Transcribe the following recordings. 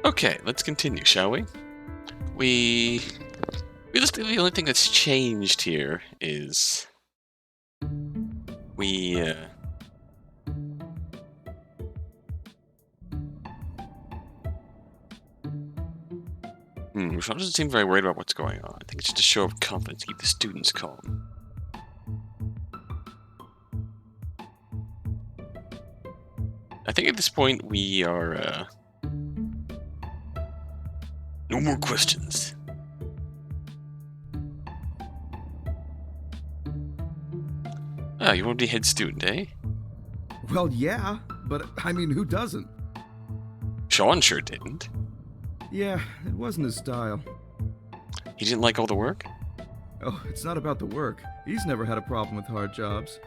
Okay, let's continue, shall we? Realistically, the only thing that's changed here is Michelle doesn't seem very worried about what's going on. I think it's just a show of confidence to keep the students calm. I think at this point we are, no more questions. Ah, you want to be head student, eh? Well, yeah, but I mean, who doesn't? Sean sure didn't. Yeah, it wasn't his style. He didn't like all the work? Oh, it's not about the work. He's never had a problem with hard jobs.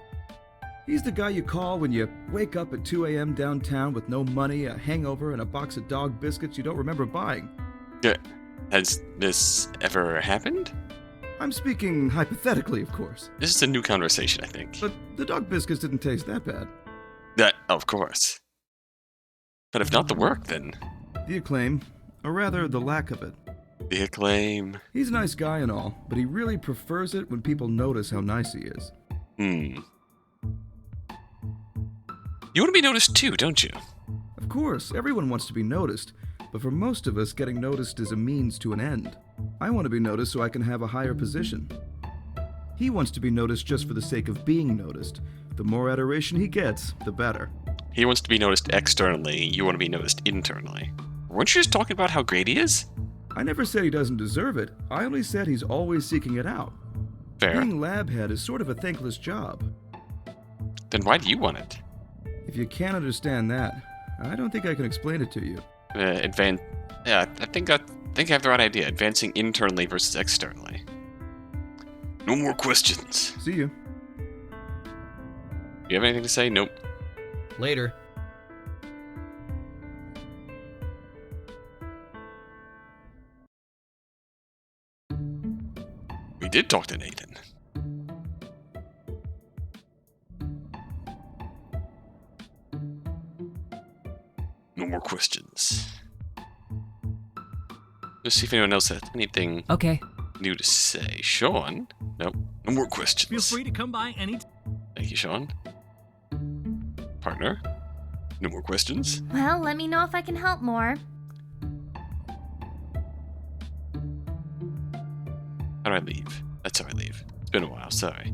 He's the guy you call when you wake up at 2 a.m. downtown with no money, a hangover, and a box of dog biscuits you don't remember buying. Has this ever happened? I'm speaking hypothetically, of course. This is a new conversation, I think. But the dog biscuits didn't taste that bad. Of course. But if not the work, then... The acclaim, or rather, the lack of it. The acclaim. He's a nice guy and all, but he really prefers it when people notice how nice he is. You want to be noticed too, don't you? Of course, everyone wants to be noticed, but for most of us, getting noticed is a means to an end. I want to be noticed so I can have a higher position. He wants to be noticed just for the sake of being noticed. The more adoration he gets, the better. He wants to be noticed externally, you want to be noticed internally. Weren't you just talking about how great he is? I never said he doesn't deserve it. I only said he's always seeking it out. Fair. Being lab head is sort of a thankless job. Then why do you want it? If you can't understand that, I don't think I can explain it to you. Yeah, I think I have the right idea. Advancing internally versus externally. No more questions. See you. Do you have anything to say? Nope. Later. We did talk to Nathan. No more questions. Let's see if anyone else has anything new to say. Sean? Nope. No more questions. Feel free to come by any Thank you, Sean. Partner? No more questions? Well, let me know if I can help more. How do I leave? That's how I leave. It's been a while, sorry.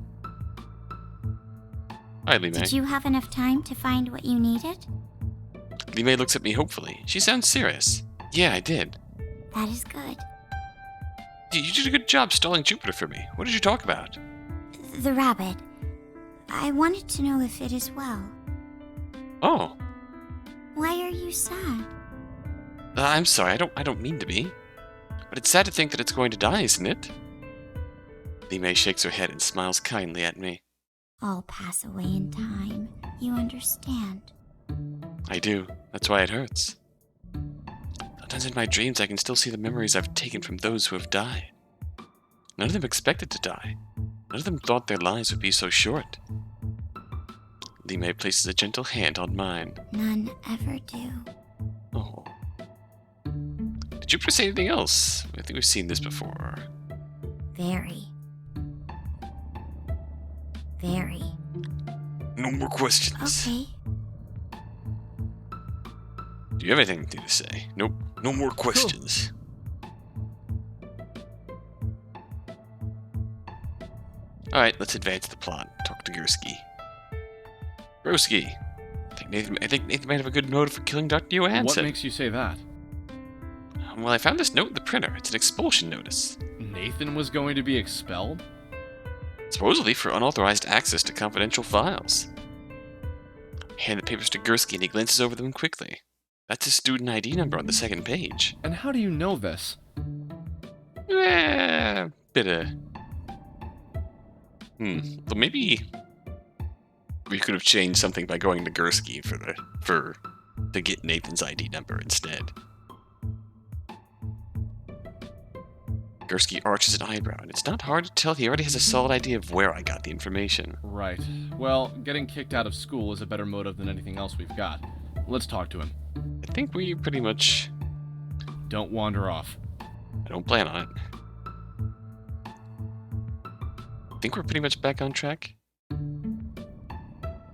Hi, Lee May. Did you have enough time to find what you needed? Lee May looks at me hopefully. She sounds serious. Yeah, I did. That is good. You did a good job stalling Jupiter for me. What did you talk about? The rabbit. I wanted to know if it is well. Oh. Why are you sad? I'm sorry, I don't mean to be. But it's sad to think that it's going to die, isn't it? Lee May shakes her head and smiles kindly at me. All pass away in time. You understand. I do. That's why it hurts. Sometimes in my dreams I can still see the memories I've taken from those who have died. None of them expected to die. None of them thought their lives would be so short. Lee May places a gentle hand on mine. None ever do. Oh. Did Jupiter say anything else? I think we've seen this before. Very. Very. No more questions. Okay. Do you have anything to say? Nope. No more questions. Alright, let's advance the plot. Talk to Gursky. Broski. I think Nathan might have a good motive for killing Dr. Johansson. What makes you say that? Well, I found this note in the printer. It's an expulsion notice. Nathan was going to be expelled? Supposedly for unauthorized access to confidential files. I hand the papers to Gursky and he glances over them quickly. That's his student ID number on the second page. And how do you know this? Bit of... Well, maybe we could have changed something by going to Gursky to get Nathan's ID number instead. Gursky arches an eyebrow, and it's not hard to tell he already has a solid idea of where I got the information. Right. Well, getting kicked out of school is a better motive than anything else we've got. Let's talk to him. I think we pretty much Don't wander off. I don't plan on it. Think we're pretty much back on track?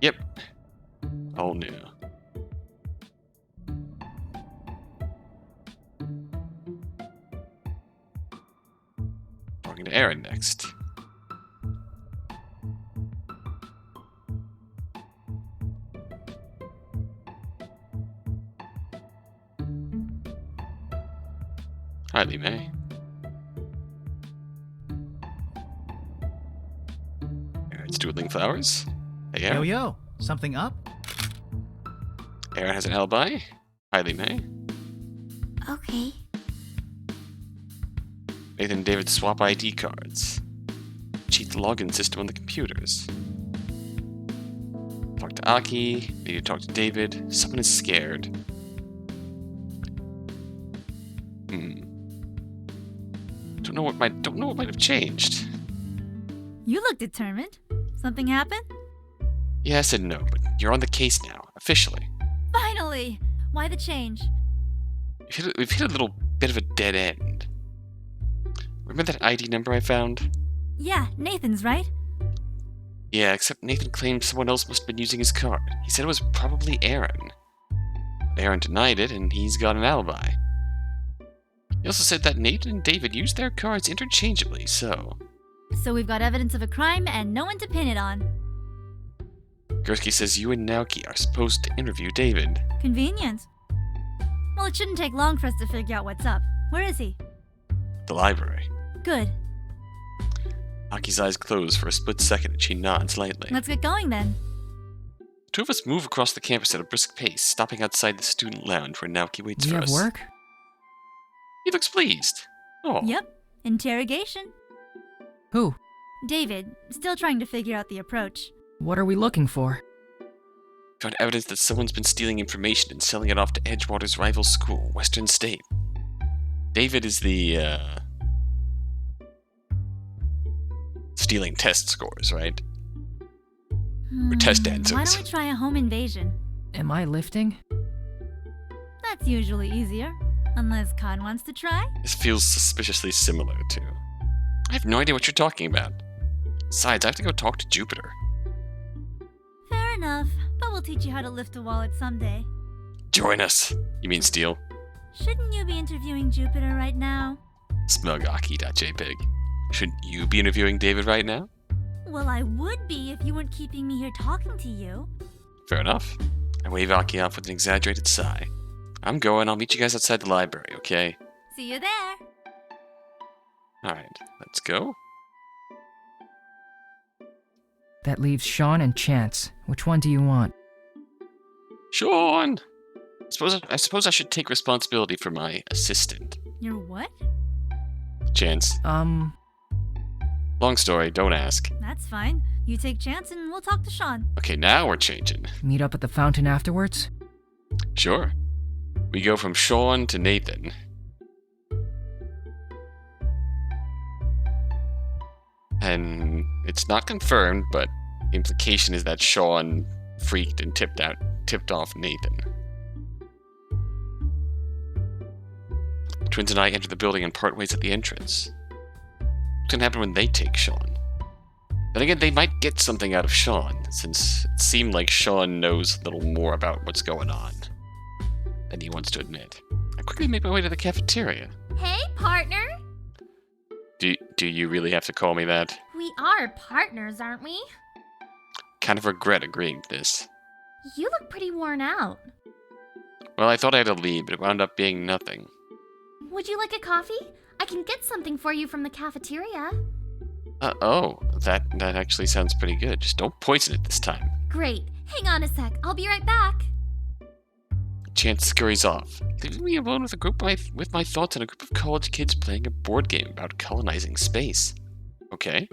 Yep. All new. Talking to Aaron next. Hi, Lee May. Aaron's doodling flowers. Hey, Aaron. Yo, something up? Aaron has an alibi. Hi, Lee May. Okay. Nathan and David swap ID cards. Cheat the login system on the computers. Talk to Aki. Need to talk to David. Someone is scared. Don't know what might have changed. You look determined. Something happened? Yes and no, but you're on the case now, officially. Finally! Why the change? We've hit a little bit of a dead end. Remember that ID number I found? Yeah, Nathan's, right? Yeah, except Nathan claimed someone else must have been using his card. He said it was probably Aaron. Aaron denied it, and he's got an alibi. He also said that Nathan and David used their cards interchangeably, so... So we've got evidence of a crime and no one to pin it on. Gursky says you and Naoki are supposed to interview David. Convenient. Well, it shouldn't take long for us to figure out what's up. Where is he? The library. Good. Aki's eyes close for a split second and she nods lightly. Let's get going then. The two of us move across the campus at a brisk pace, stopping outside the student lounge where Naoki waits Do you for have us. work? He looks pleased. Oh. Yep. Interrogation. Who? David, still trying to figure out the approach. What are we looking for? Found evidence that someone's been stealing information and selling it off to Edgewater's rival school, Western State. David is the, stealing test scores, right? Or test answers. Why don't we try a home invasion? Am I lifting? That's usually easier. Unless Khan wants to try? This feels suspiciously similar to... I have no idea what you're talking about. Besides, I have to go talk to Jupiter. Fair enough, but we'll teach you how to lift a wallet someday. Join us. You mean steal? Shouldn't you be interviewing Jupiter right now? Smugaki.jpg. Shouldn't you be interviewing David right now? Well, I would be if you weren't keeping me here talking to you. Fair enough. I wave Aki off with an exaggerated sigh. I'm going. I'll meet you guys outside the library, okay? See you there. Alright, let's go. That leaves Sean and Chance. Which one do you want? Sean! I suppose I should take responsibility for my assistant. Your what? Chance. Long story, don't ask. That's fine. You take Chance and we'll talk to Sean. Okay, now we're changing. Meet up at the fountain afterwards? Sure. We go from Sean to Nathan. And it's not confirmed, but the implication is that Sean freaked and tipped off Nathan. The twins and I enter the building and part ways at the entrance. What's gonna happen when they take Sean? Then again, they might get something out of Sean, since it seemed like Sean knows a little more about what's going on than he wants to admit. I quickly make my way to the cafeteria. Hey, partner. Do you really have to call me that? We are partners, aren't we? Kind of regret agreeing to this. You look pretty worn out. Well, I thought I had a lead, but it wound up being nothing. Would you like a coffee? I can get something for you from the cafeteria. Oh, that actually sounds pretty good. Just don't poison it this time. Great. Hang on a sec. I'll be right back. Chance scurries off, leaving me alone with my thoughts on a group of college kids playing a board game about colonizing space. Okay.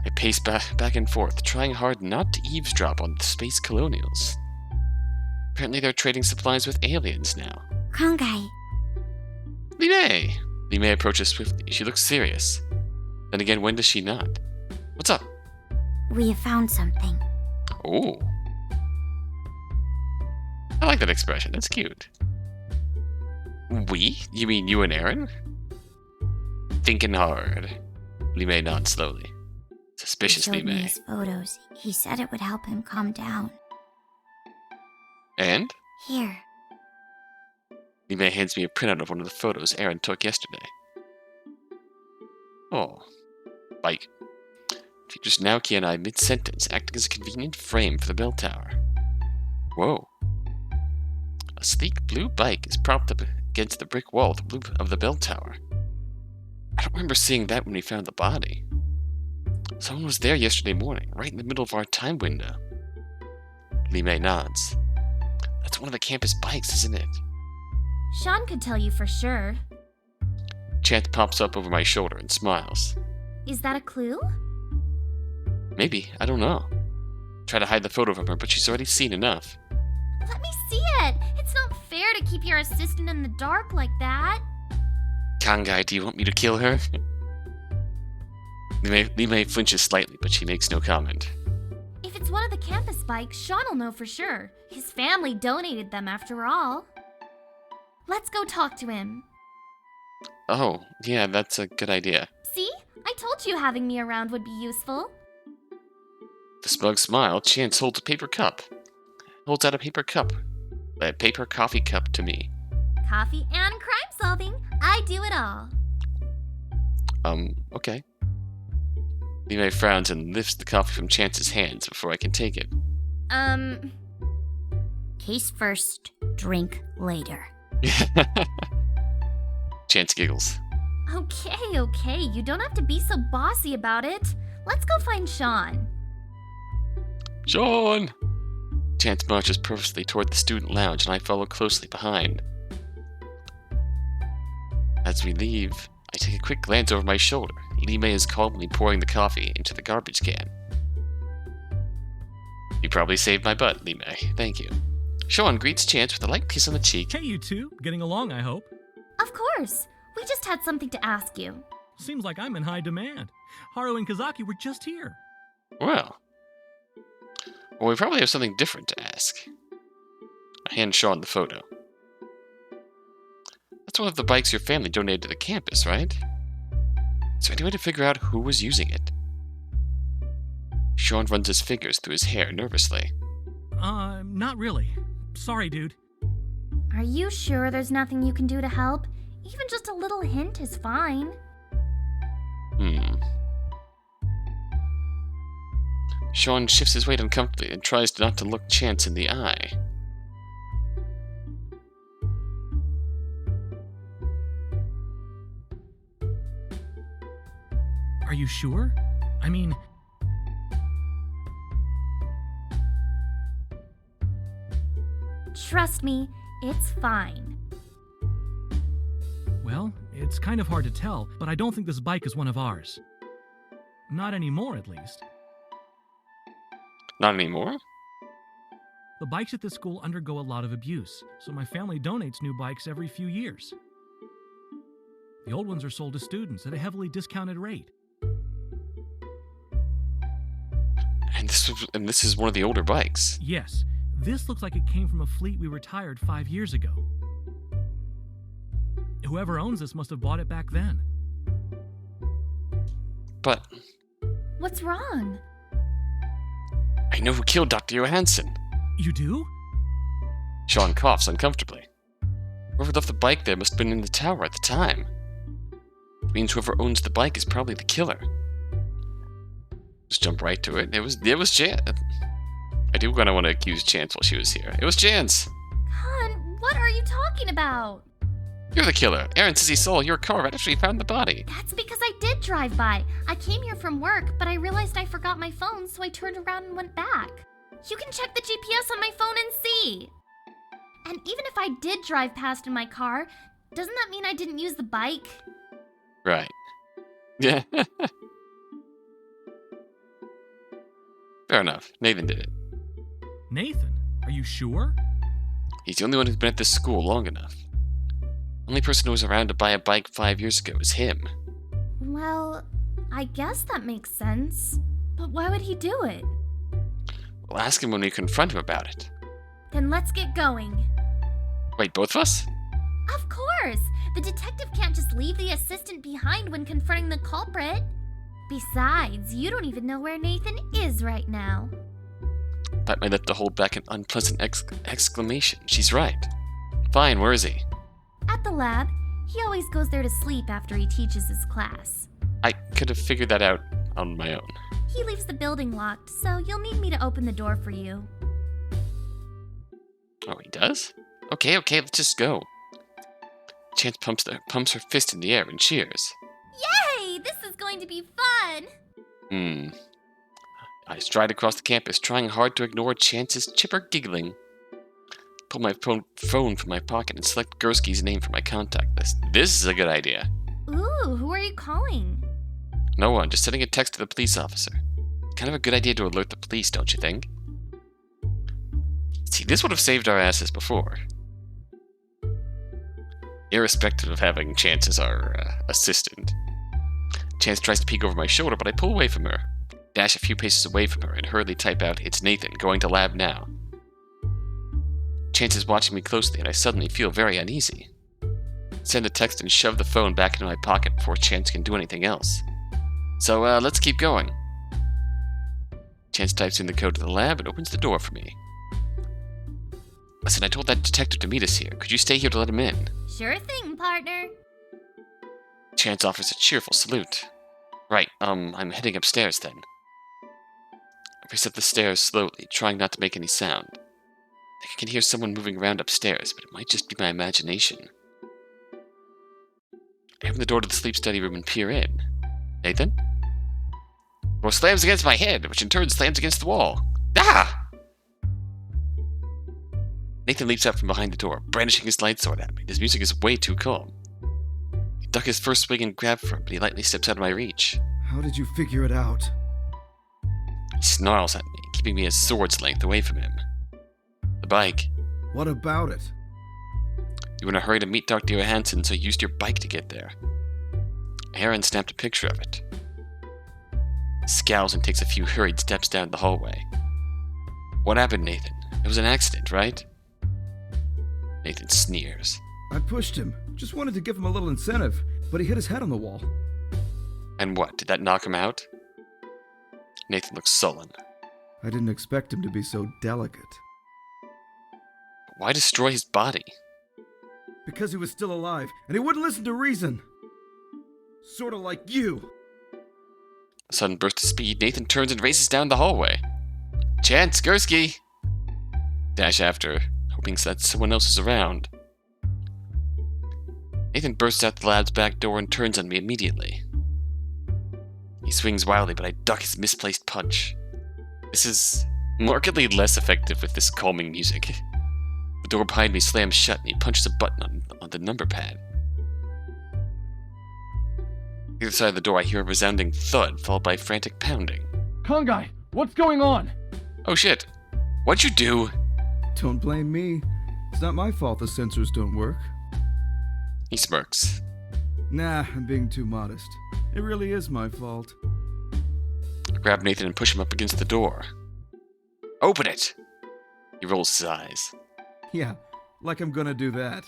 I pace back and forth, trying hard not to eavesdrop on the space colonials. Apparently they're trading supplies with aliens now. Krongai. Lee May approaches swiftly. She looks serious. Then again, when does she not? What's up? We have found something. Oh. I like that expression. That's cute. We? You mean you and Aaron? Thinking hard. Li Mei nods slowly. He Suspiciously showed me Mei. his photos. He said it would help him calm down. And? Here. Li Mei hands me a printout of one of the photos Aaron took yesterday. Oh. Bike. Features Naoki and I mid-sentence, acting as a convenient frame for the bell tower. Whoa. A sleek blue bike is propped up against the brick wall of the bell tower. I don't remember seeing that when we found the body. Someone was there yesterday morning, right in the middle of our time window. Li Mei nods. That's one of the campus bikes, isn't it? Sean could tell you for sure. Chance pops up over my shoulder and smiles. Is that a clue? Maybe, I don't know. Try to hide the photo from her, but she's already seen enough. Let me see it! It's not fair to keep your assistant in the dark like that. Kangai, do you want me to kill her? Li Mei flinches slightly, but she makes no comment. If it's one of the campus bikes, Sean will know for sure. His family donated them after all. Let's go talk to him. Oh, yeah, that's a good idea. See? I told you having me around would be useful. The smug smile, Chance holds a paper cup. Holds out a paper coffee cup to me. Coffee and crime solving. I do it all. Okay. Li Mei frowns and lifts the coffee from Chance's hands before I can take it. Case first, drink later. Chance giggles. Okay. You don't have to be so bossy about it. Let's go find Sean. Sean! Chance marches purposely toward the student lounge, and I follow closely behind. As we leave, I take a quick glance over my shoulder. Li Mei is calmly pouring the coffee into the garbage can. You probably saved my butt, Li Mei. Thank you. Sean greets Chance with a light kiss on the cheek. Hey, you two. Getting along, I hope. Of course. We just had something to ask you. Seems like I'm in high demand. Haru and Kazaki were just here. Well, we probably have something different to ask. I hand Sean the photo. That's one of the bikes your family donated to the campus, right? Is there any way to figure out who was using it? Sean runs his fingers through his hair nervously. Not really. Sorry, dude. Are you sure there's nothing you can do to help? Even just a little hint is fine. Sean shifts his weight uncomfortably and tries not to look Chance in the eye. Are you sure? I mean... Trust me, it's fine. Well, it's kind of hard to tell, but I don't think this bike is one of ours. Not anymore, at least. Not anymore? The bikes at this school undergo a lot of abuse, so my family donates new bikes every few years. The old ones are sold to students at a heavily discounted rate. And this is one of the older bikes. Yes, this looks like it came from a fleet we retired 5 years ago. Whoever owns this must have bought it back then. But What's wrong? I know who killed Dr. Johansson. You do? Sean coughs uncomfortably. Whoever left the bike there must have been in the tower at the time. It means whoever owns the bike is probably the killer. Just jump right to it. It was Chance. I do kind of want to accuse Chance while she was here. It was Chance. Con, what are you talking about? You're the killer. Aaron says he saw your car right after he found the body. That's because I did drive by. I came here from work, but I realized I forgot my phone, so I turned around and went back. You can check the GPS on my phone and see. And even if I did drive past in my car, doesn't that mean I didn't use the bike? Right. Yeah. Fair enough. Nathan did it. Nathan, are you sure? He's the only one who's been at this school long enough. Only person who was around to buy a bike 5 years ago is him. Well, I guess that makes sense. But why would he do it? We'll ask him when we confront him about it. Then let's get going. Wait, both of us? Of course! The detective can't just leave the assistant behind when confronting the culprit. Besides, you don't even know where Nathan is right now. Bite my lip to hold back an unpleasant exclamation. She's right. Fine, where is he? At the lab. He always goes there to sleep after he teaches his class. I could have figured that out on my own. He leaves the building locked, so you'll need me to open the door for you. Oh, he does? Okay, let's just go. Chance pumps her fist in the air and cheers. Yay! This is going to be fun! I stride across the campus, trying hard to ignore Chance's chipper giggling. Pull my phone from my pocket and select Gursky's name from my contact list. This is a good idea. Ooh, who are you calling? No one, just sending a text to the police officer. Kind of a good idea to alert the police, don't you think? See, this would have saved our asses before. Irrespective of having Chance as our assistant. Chance tries to peek over my shoulder, but I pull away from her. Dash a few paces away from her and hurriedly type out, "It's Nathan, going to lab now." Chance is watching me closely and I suddenly feel very uneasy. Send a text and shove the phone back into my pocket before Chance can do anything else. So, let's keep going. Chance types in the code to the lab and opens the door for me. Listen, I told that detective to meet us here. Could you stay here to let him in? Sure thing, partner. Chance offers a cheerful salute. Right, I'm heading upstairs then. I race up the stairs slowly, trying not to make any sound. I think I can hear someone moving around upstairs, but it might just be my imagination. I open the door to the sleep study room and peer in. Nathan? The door slams against my head, which in turn slams against the wall. Ah! Nathan leaps out from behind the door, brandishing his light sword at me. His music is way too calm. I duck his first swing and grab for him, but he lightly steps out of my reach. How did you figure it out? He snarls at me, keeping me a sword's length away from him. The bike. What about it? You were in a hurry to meet Dr. Johansson, so you used your bike to get there. Aaron snapped a picture of it. He scowls and takes a few hurried steps down the hallway. What happened, Nathan? It was an accident, right? Nathan sneers. I pushed him. Just wanted to give him a little incentive, but he hit his head on the wall. And what, did that knock him out? Nathan looks sullen. I didn't expect him to be so delicate. Why destroy his body? Because he was still alive, and he wouldn't listen to reason. Sorta like you. A sudden burst of speed, Nathan turns and races down the hallway. Chance, Gursky! Dash after, hoping that someone else is around. Nathan bursts out the lab's back door and turns on me immediately. He swings wildly, but I duck his misplaced punch. This is markedly less effective with this calming music. The door behind me slams shut and he punches a button on the number pad. On the other side of the door, I hear a resounding thud, followed by frantic pounding. Kongai, what's going on? Oh shit. What'd you do? Don't blame me. It's not my fault the sensors don't work. He smirks. Nah, I'm being too modest. It really is my fault. I grab Nathan and push him up against the door. Open it! He rolls his eyes. Yeah, like I'm gonna do that.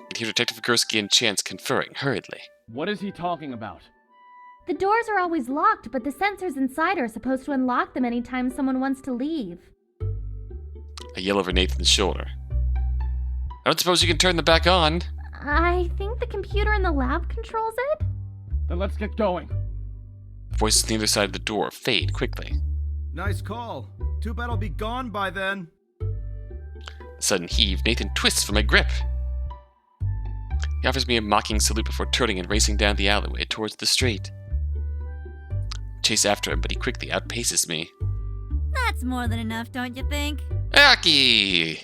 I can hear Detective Gursky and Chance conferring hurriedly. What is he talking about? The doors are always locked, but the sensors inside are supposed to unlock them anytime someone wants to leave. I yell over Nathan's shoulder. I don't suppose you can turn them back on? I think the computer in the lab controls it? Then let's get going. The voices on the other side of the door fade quickly. Nice call. Too bad I'll be gone by then. A sudden heave, Nathan twists from my grip. He offers me a mocking salute before turning and racing down the alleyway towards the street. I chase after him, but he quickly outpaces me. That's more than enough, don't you think? Aki!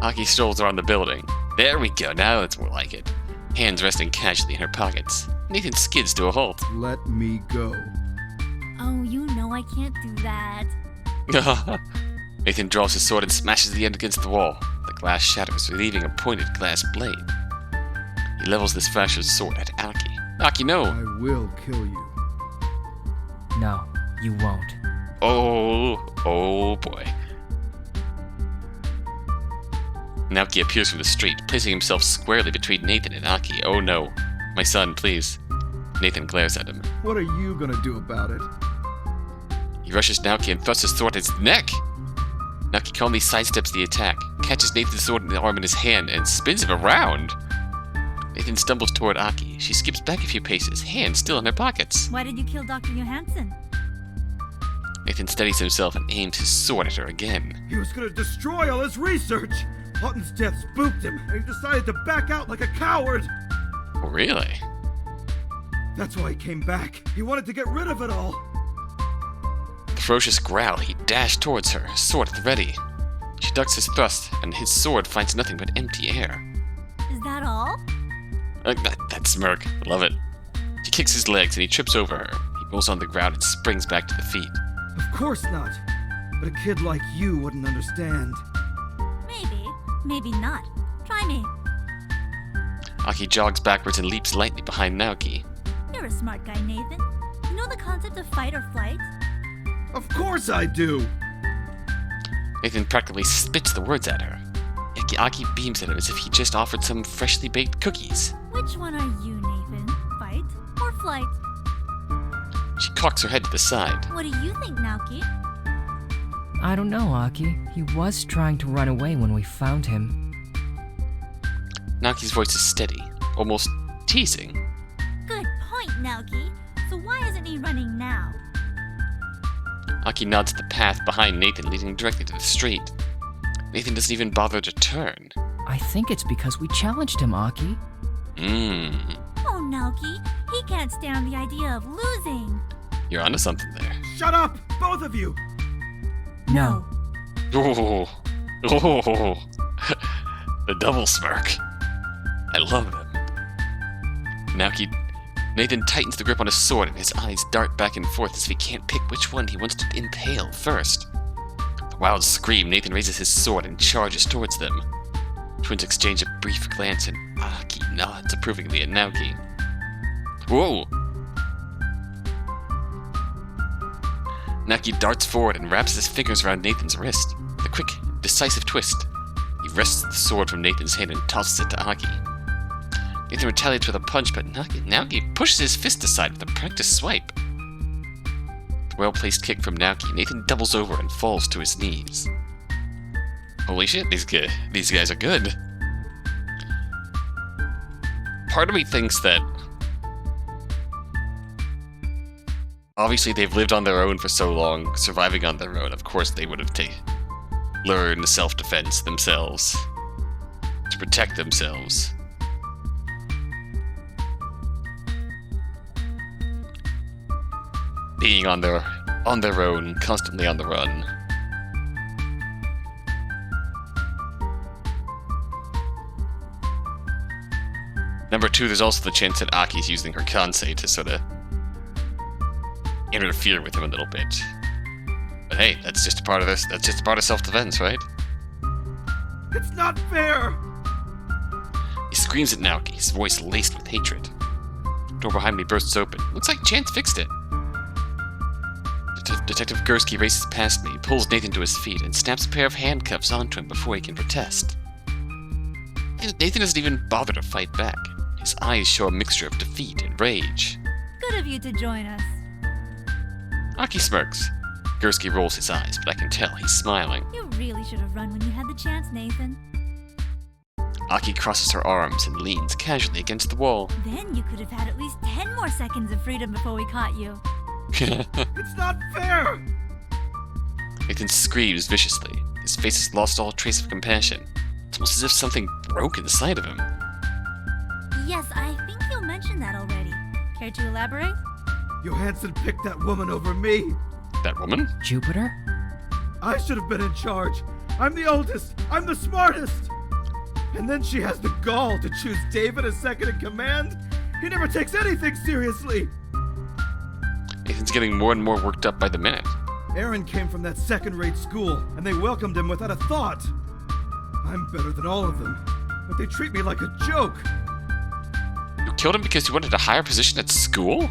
Aki strolls around the building. There we go, now it's more like it. Hands resting casually in her pockets. Nathan skids to a halt. Let me go. Oh, you know I can't do that. Nathan draws his sword and smashes the end against the wall. The glass shatters, relieving a pointed glass blade. He levels this fractured sword at Aki. Aki, no! I will kill you. No, you won't. Oh boy. Naoki appears from the street, placing himself squarely between Nathan and Aki. Oh no. My son, please. Nathan glares at him. What are you gonna do about it? He rushes Naoki and thrusts his sword at his neck! Naoki calmly sidesteps the attack, catches Nathan's sword in the arm in his hand, and spins him around. Nathan stumbles toward Aki. She skips back a few paces, hands still in her pockets. Why did you kill Dr. Johansson? Nathan steadies himself and aims his sword at her again. He was gonna destroy all his research! Houghton's death spooked him, and he decided to back out like a coward! Oh, really? That's why he came back. He wanted to get rid of it all. With a ferocious growl, he dashed towards her, sword at the ready. She ducks his thrust, and his sword finds nothing but empty air. Is that all? That smirk. Love it. She kicks his legs and he trips over her. He rolls on the ground and springs back to the feet. Of course not. But a kid like you wouldn't understand. Maybe. Maybe not. Try me. Aki jogs backwards and leaps lightly behind Naoki. You're a smart guy, Nathan. You know the concept of fight or flight? Of course I do! Nathan practically spits the words at her. Aki beams at him as if he just offered some freshly baked cookies. Which one are you, Nathan? Fight or flight? She cocks her head to the side. What do you think, Naoki? I don't know, Aki. He was trying to run away when we found him. Naoki's voice is steady, almost teasing. Good point, Naoki. So why isn't he running now? Aki nods the path behind Nathan, leading directly to the street. Nathan doesn't even bother to turn. I think it's because we challenged him, Aki. Oh, Naoki, he can't stand the idea of losing. You're onto something there. Shut up! Both of you! No. Oh, the double smirk. I love them. Nathan tightens the grip on his sword and his eyes dart back and forth as if he can't pick which one he wants to impale first. With a wild scream, Nathan raises his sword and charges towards them. Twins exchange a brief glance and Aki nods approvingly at Naoki. Whoa! Naoki darts forward and wraps his fingers around Nathan's wrist. With a quick, decisive twist, he wrests the sword from Nathan's hand and tosses it to Aki. Nathan retaliates with a punch, but Naoki pushes his fist aside with a practiced swipe. With a well-placed kick from Naoki, Nathan doubles over and falls to his knees. Holy shit, these guys are good. Part of me thinks that obviously they've lived on their own for so long, surviving on their own. Of course they would have learned self-defense themselves to protect themselves. Being on their own, constantly on the run. Number two, there's also the chance that Aki's using her kansei to sort of interfere with him a little bit. But hey, that's just a part of this. That's just a part of self-defense, right? It's not fair! He screams at Naoki, his voice laced with hatred. The door behind me bursts open. Looks like Chance fixed it. Detective Gursky races past me, pulls Nathan to his feet, and snaps a pair of handcuffs onto him before he can protest. Nathan doesn't even bother to fight back. His eyes show a mixture of defeat and rage. Good of you to join us. Aki smirks. Gursky rolls his eyes, but I can tell he's smiling. You really should have run when you had the chance, Nathan. Aki crosses her arms and leans casually against the wall. Then you could have had at least 10 more seconds of freedom before we caught you. It's not fair! Nathan screams viciously. His face has lost all trace of compassion. It's almost as if something broke inside of him. Yes, I think you mentioned that already. Care to elaborate? Johansson picked that woman over me. That woman? Jupiter? I should have been in charge. I'm the oldest. I'm the smartest. And then she has the gall to choose David as second in command. He never takes anything seriously. Nathan's getting more and more worked up by the minute. Aaron came from that second-rate school, and they welcomed him without a thought. I'm better than all of them, but they treat me like a joke. You killed him because you wanted a higher position at school?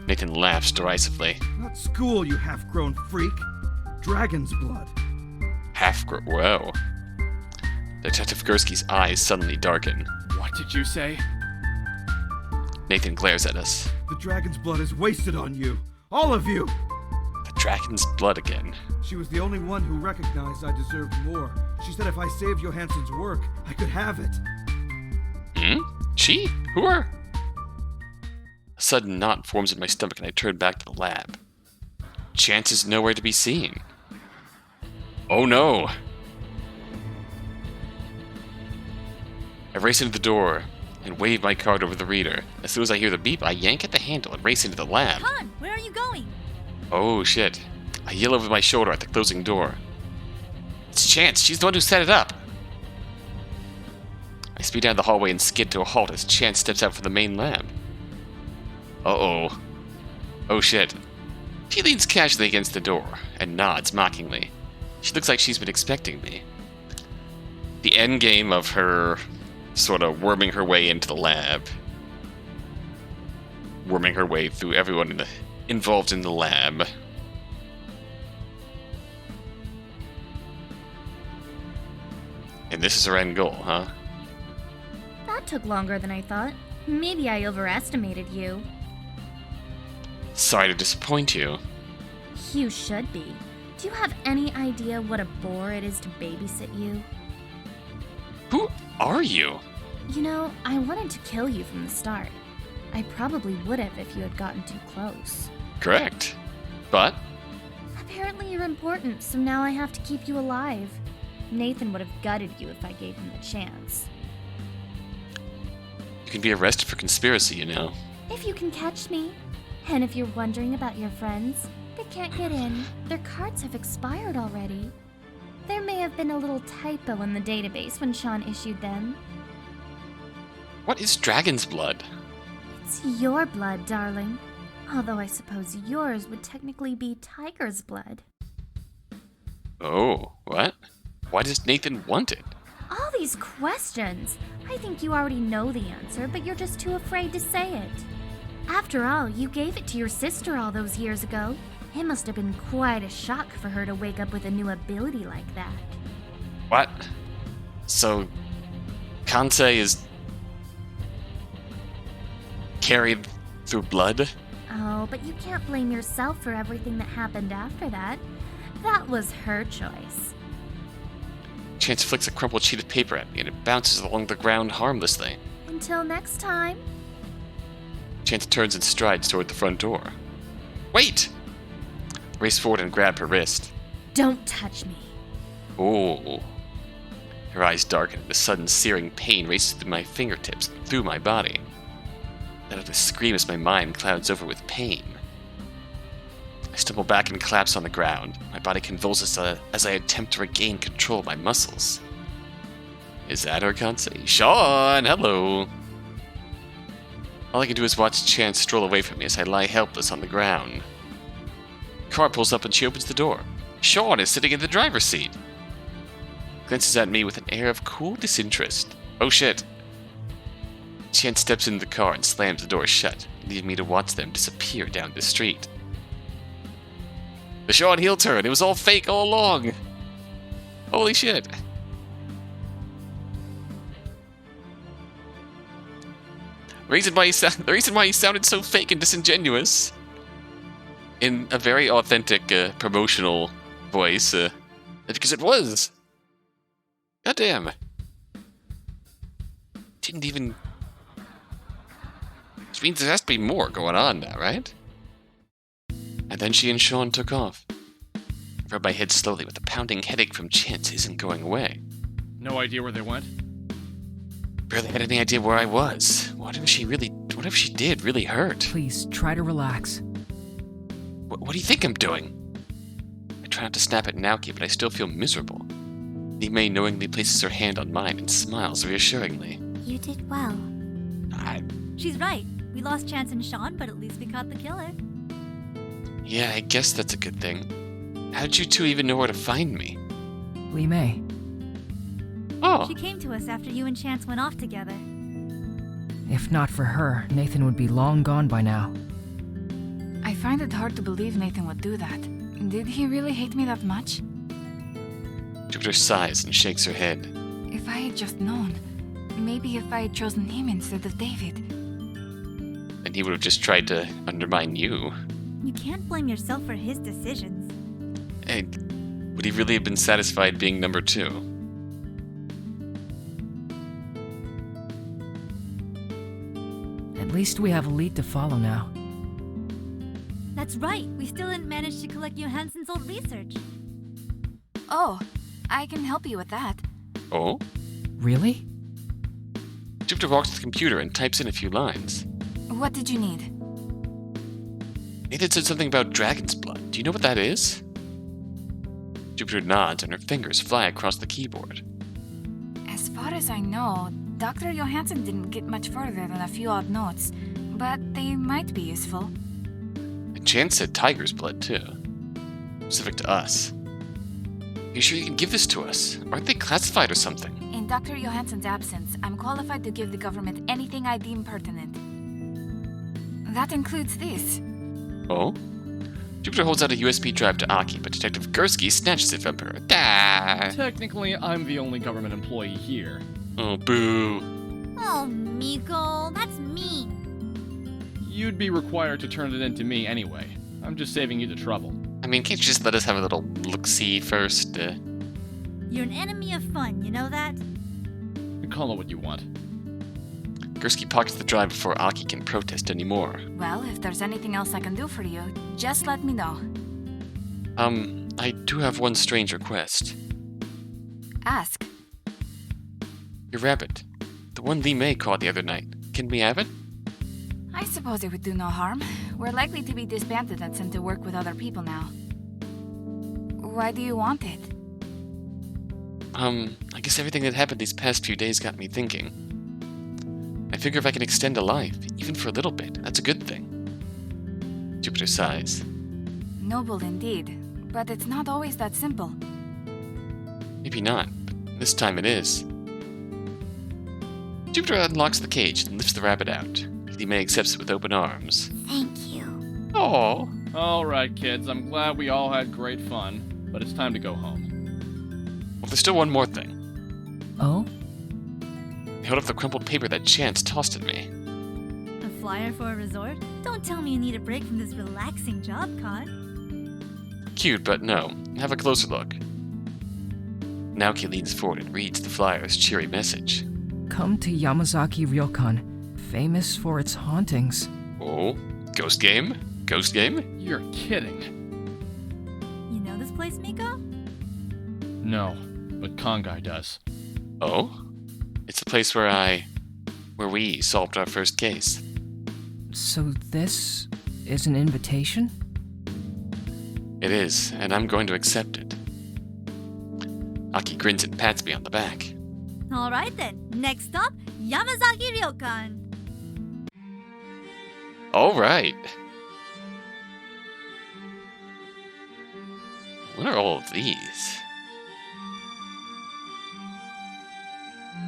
Nathan laughs derisively. Not school, you half-grown freak. Dragon's blood. Whoa. Detective Gursky's eyes suddenly darken. What did you say? Nathan glares at us. The dragon's blood is wasted on you. All of you! The dragon's blood again. She was the only one who recognized I deserved more. She said if I saved Johansson's work, I could have it. Hmm? She? Who are? A sudden knot forms in my stomach and I turn back to the lab. Chance is nowhere to be seen. Oh no! I race into the door and wave my card over the reader. As soon as I hear the beep, I yank at the handle and race into the lab. Con, where are you going? Oh shit. I yell over my shoulder at the closing door. It's Chance, she's the one who set it up! I speed down the hallway and skid to a halt as Chance steps out from the main lab. Uh-oh. Oh shit. She leans casually against the door and nods mockingly. She looks like she's been expecting me. The end game of her sort of worming her way into the lab. Worming her way through everyone involved in the lab. And this is her end goal, huh? That took longer than I thought. Maybe I overestimated you. Sorry to disappoint you. You should be. Do you have any idea what a bore it is to babysit you? Who are you? You know, I wanted to kill you from the start. I probably would have if you had gotten too close. Correct. But Apparently you're important, so now I have to keep you alive. Nathan would have gutted you if I gave him the chance. you can be arrested for conspiracy, you know. If you can catch me. And if you're wondering about your friends, they can't get in. Their cards have expired already. There may have been a little typo in the database when Sean issued them. What is dragon's blood? It's your blood, darling. Although I suppose yours would technically be tiger's blood. Oh, what? Why does Nathan want it? All these questions! I think you already know the answer, but you're just too afraid to say it. After all, you gave it to your sister all those years ago. It must have been quite a shock for her to wake up with a new ability like that. What? So, Kansei is carried through blood? Oh, but you can't blame yourself for everything that happened after that. That was her choice. Chance flicks a crumpled sheet of paper at me and it bounces along the ground harmlessly. Until next time. Chance turns and strides toward the front door. Wait! I race forward and grab her wrist. Don't touch me. Oh. Her eyes darken and a sudden searing pain races through my fingertips and through my body. Let out a scream as my mind clouds over with pain. I stumble back and collapse on the ground. My body convulses as I attempt to regain control of my muscles. Is that her, Kansei? Sean, hello! All I can do is watch Chance stroll away from me as I lie helpless on the ground. Car pulls up and she opens the door. Sean is sitting in the driver's seat. Glances at me with an air of cool disinterest. Oh shit. Chance steps into the car and slams the door shut, leaving me to watch them disappear down the street. The Sean heel turn, it was all fake all along! Holy shit. The reason why he sounded so fake and disingenuous in a very authentic promotional voice, because it was. Goddamn. Didn't even. Which means there has to be more going on now, right? And then she and Sean took off. I rubbed my head slowly, with the pounding headache from Chance isn't going away. No idea where they went? Barely had any idea where I was. What if she did really hurt? Please, try to relax. What do you think I'm doing? I try not to snap at Naoki, but I still feel miserable. May knowingly places her hand on mine and smiles reassuringly. You did well. She's right. We lost Chance and Sean, but at least we caught the killer. Yeah, I guess that's a good thing. How did you two even know where to find me? Li Mei. Oh, She came to us after you and Chance went off together. If not for her, Nathan would be long gone by now. I find it hard to believe Nathan would do that. Did he really hate me that much? Jupiter sighs and shakes her head. If I had just known. Maybe if I had chosen him instead of David. And he would have just tried to undermine you. You can't blame yourself for his decisions. And would he really have been satisfied being number 2? At least we have a lead to follow now. That's right. We still didn't manage to collect Johansson's old research. Oh, I can help you with that. Oh? Really? Jupiter walks to the computer and types in a few lines. What did you need? Nathan said something about dragon's blood. Do you know what that is? Jupiter nods and her fingers fly across the keyboard. As far as I know, Dr. Johansson didn't get much further than a few odd notes, but they might be useful. And Chance said tiger's blood, too. Specific to us. You sure you can give this to us? Aren't they classified or something? In Dr. Johansson's absence, I'm qualified to give the government anything I deem pertinent. That includes this. Oh? Jupiter holds out a USB drive to Aki, but Detective Gursky snatches it from her. Ah! Technically, I'm the only government employee here. Oh, boo. Oh, Miko, that's mean. You'd be required to turn it in to me anyway. I'm just saving you the trouble. I mean, can't you just let us have a little look-see first? You're an enemy of fun, you know that? Call it what you want. Gursky pockets the drive before Aki can protest anymore. Well, if there's anything else I can do for you, just let me know. I do have one strange request. Ask. Your rabbit. The one Lee May caught the other night. Can we have it? I suppose it would do no harm. We're likely to be disbanded and sent to work with other people now. Why do you want it? I guess everything that happened these past few days got me thinking. I figure if I can extend a life, even for a little bit, that's a good thing. Jupiter sighs. Noble indeed, but it's not always that simple. Maybe not, but this time it is. Jupiter unlocks the cage and lifts the rabbit out. Lee May accepts it with open arms. Thank you. Aww. Alright, kids, I'm glad we all had great fun, but it's time to go home. Well, there's still one more thing. Oh? I held up the crumpled paper that Chance tossed at me. A flyer for a resort? Don't tell me you need a break from this relaxing job, Con. Cute, but no. Have a closer look. Naoki leans forward and reads the flyer's cheery message. Come to Yamazaki Ryokan, famous for its hauntings. Oh? Ghost game? Ghost game? You're kidding. You know this place, Miko? No, but Kongai does. Oh? It's the place where we solved our first case. So this is an invitation? It is, and I'm going to accept it. Aki grins and pats me on the back. Alright then, next stop, Yamazaki Ryokan. Alright. What are all of these?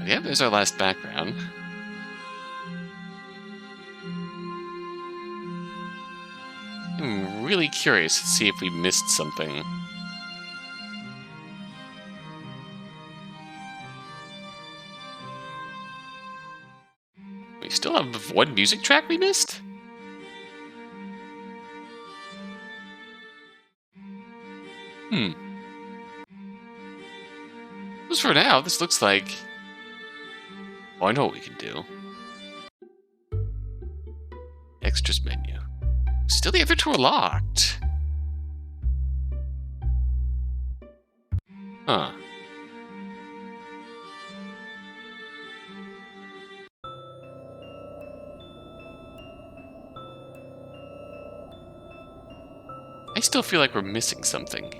Yeah, there's our last background. I'm really curious to see if we missed something. We still have one music track we missed? Just for now, this looks like... Oh, I know what we can do. Extras menu. Still the other two are locked. Huh. I still feel like we're missing something.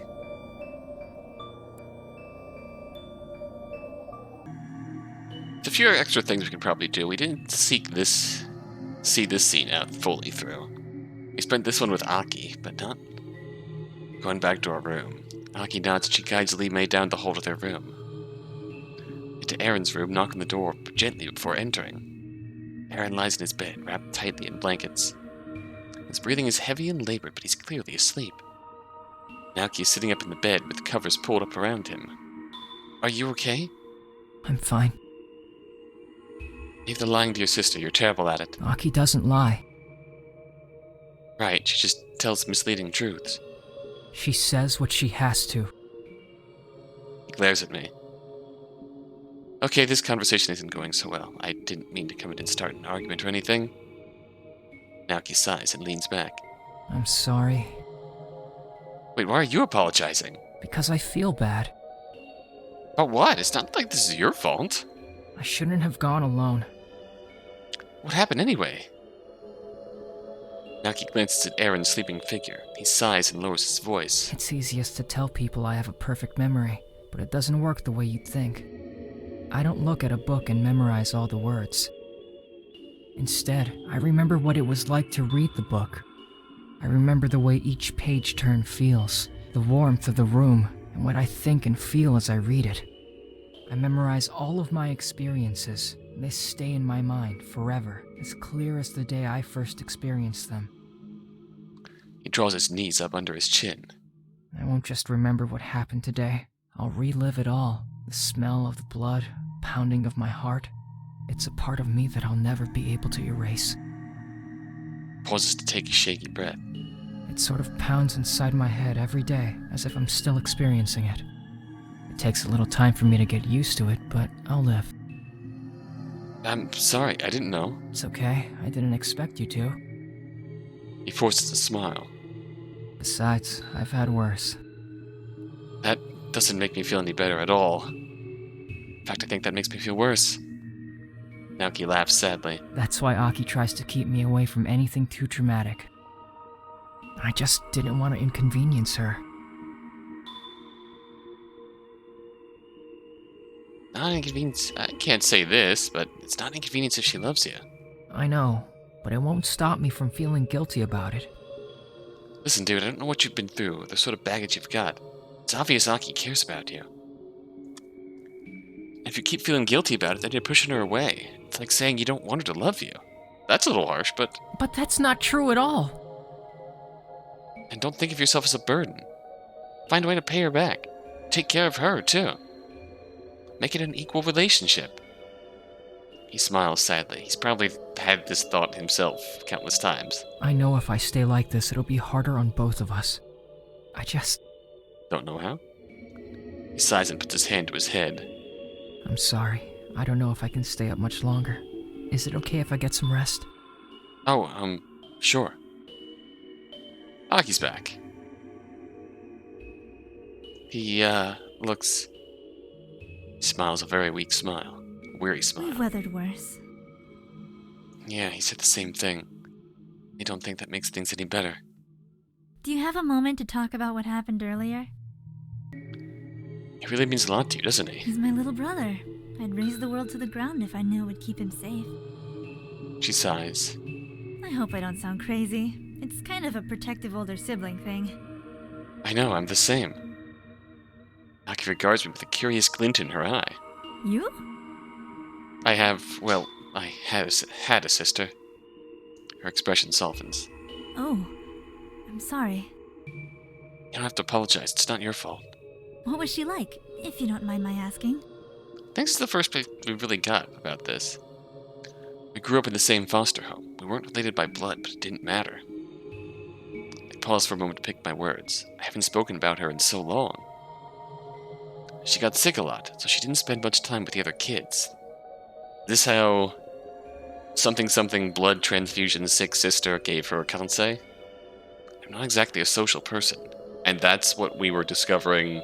There's a few extra things we can probably do. We didn't see this scene out fully through. We spent this one with Aki, but not going back to our room. Aki nods and she guides Lee May down the hall to their room. Into Aaron's room, knock on the door gently before entering. Aaron lies in his bed, wrapped tightly in blankets. His breathing is heavy and labored, but he's clearly asleep. Naoki is sitting up in the bed with the covers pulled up around him. Are you okay? I'm fine. Leave the lying to your sister. You're terrible at it. Aki doesn't lie. Right, she just tells misleading truths. She says what she has to. He glares at me. Okay, this conversation isn't going so well. I didn't mean to come in and start an argument or anything. Naoki sighs and leans back. I'm sorry. Wait, why are you apologizing? Because I feel bad. About what? It's not like this is your fault. I shouldn't have gone alone. What happened anyway? Naoki glances at Aaron's sleeping figure. He sighs and lowers his voice. It's easiest to tell people I have a perfect memory, but it doesn't work the way you'd think. I don't look at a book and memorize all the words. Instead, I remember what it was like to read the book. I remember the way each page turn feels, the warmth of the room, and what I think and feel as I read it. I memorize all of my experiences, and they stay in my mind forever, as clear as the day I first experienced them. He draws his knees up under his chin. I won't just remember what happened today. I'll relive it all. The smell of the blood, pounding of my heart. It's a part of me that I'll never be able to erase. Pauses to take a shaky breath. It sort of pounds inside my head every day, as if I'm still experiencing it. It takes a little time for me to get used to it, but I'll live. I'm sorry, I didn't know. It's okay, I didn't expect you to. He forces a smile. Besides, I've had worse. That doesn't make me feel any better at all. In fact, I think that makes me feel worse. Naoki laughs sadly. That's why Aki tries to keep me away from anything too traumatic. I just didn't want to inconvenience her. Not an inconvenience. I can't say this, but it's not an inconvenience if she loves you. I know, but it won't stop me from feeling guilty about it. Listen, dude, I don't know what you've been through, or the sort of baggage you've got. It's obvious Aki cares about you. If you keep feeling guilty about it, then you're pushing her away. It's like saying you don't want her to love you. That's a little harsh, but... But that's not true at all. And don't think of yourself as a burden. Find a way to pay her back. Take care of her, too. Make it an equal relationship. He smiles sadly. He's probably had this thought himself countless times. I know if I stay like this, it'll be harder on both of us. I just... Don't know how? He sighs and puts his hand to his head. I'm sorry. I don't know if I can stay up much longer. Is it okay if I get some rest? Oh, sure. Aki's back. He, looks... He smiles a very weak smile. A weary smile. We've weathered worse. Yeah, he said the same thing. I don't think that makes things any better. Do you have a moment to talk about what happened earlier? He really means a lot to you, doesn't he? He's my little brother. I'd raise the world to the ground if I knew it would keep him safe. She sighs. I hope I don't sound crazy. It's kind of a protective older sibling thing. I know, I'm the same. Aki regards me with a curious glint in her eye. You? I had a sister. Her expression softens. Oh, I'm sorry. You don't have to apologize, it's not your fault. What was she like, if you don't mind my asking? This is the first place we really got about this. We grew up in the same foster home. We weren't related by blood, but it didn't matter. I paused for a moment to pick my words. I haven't spoken about her in so long. She got sick a lot, so she didn't spend much time with the other kids. This how something blood transfusion sick sister gave her a kansei? I'm not exactly a social person, and that's what we were discovering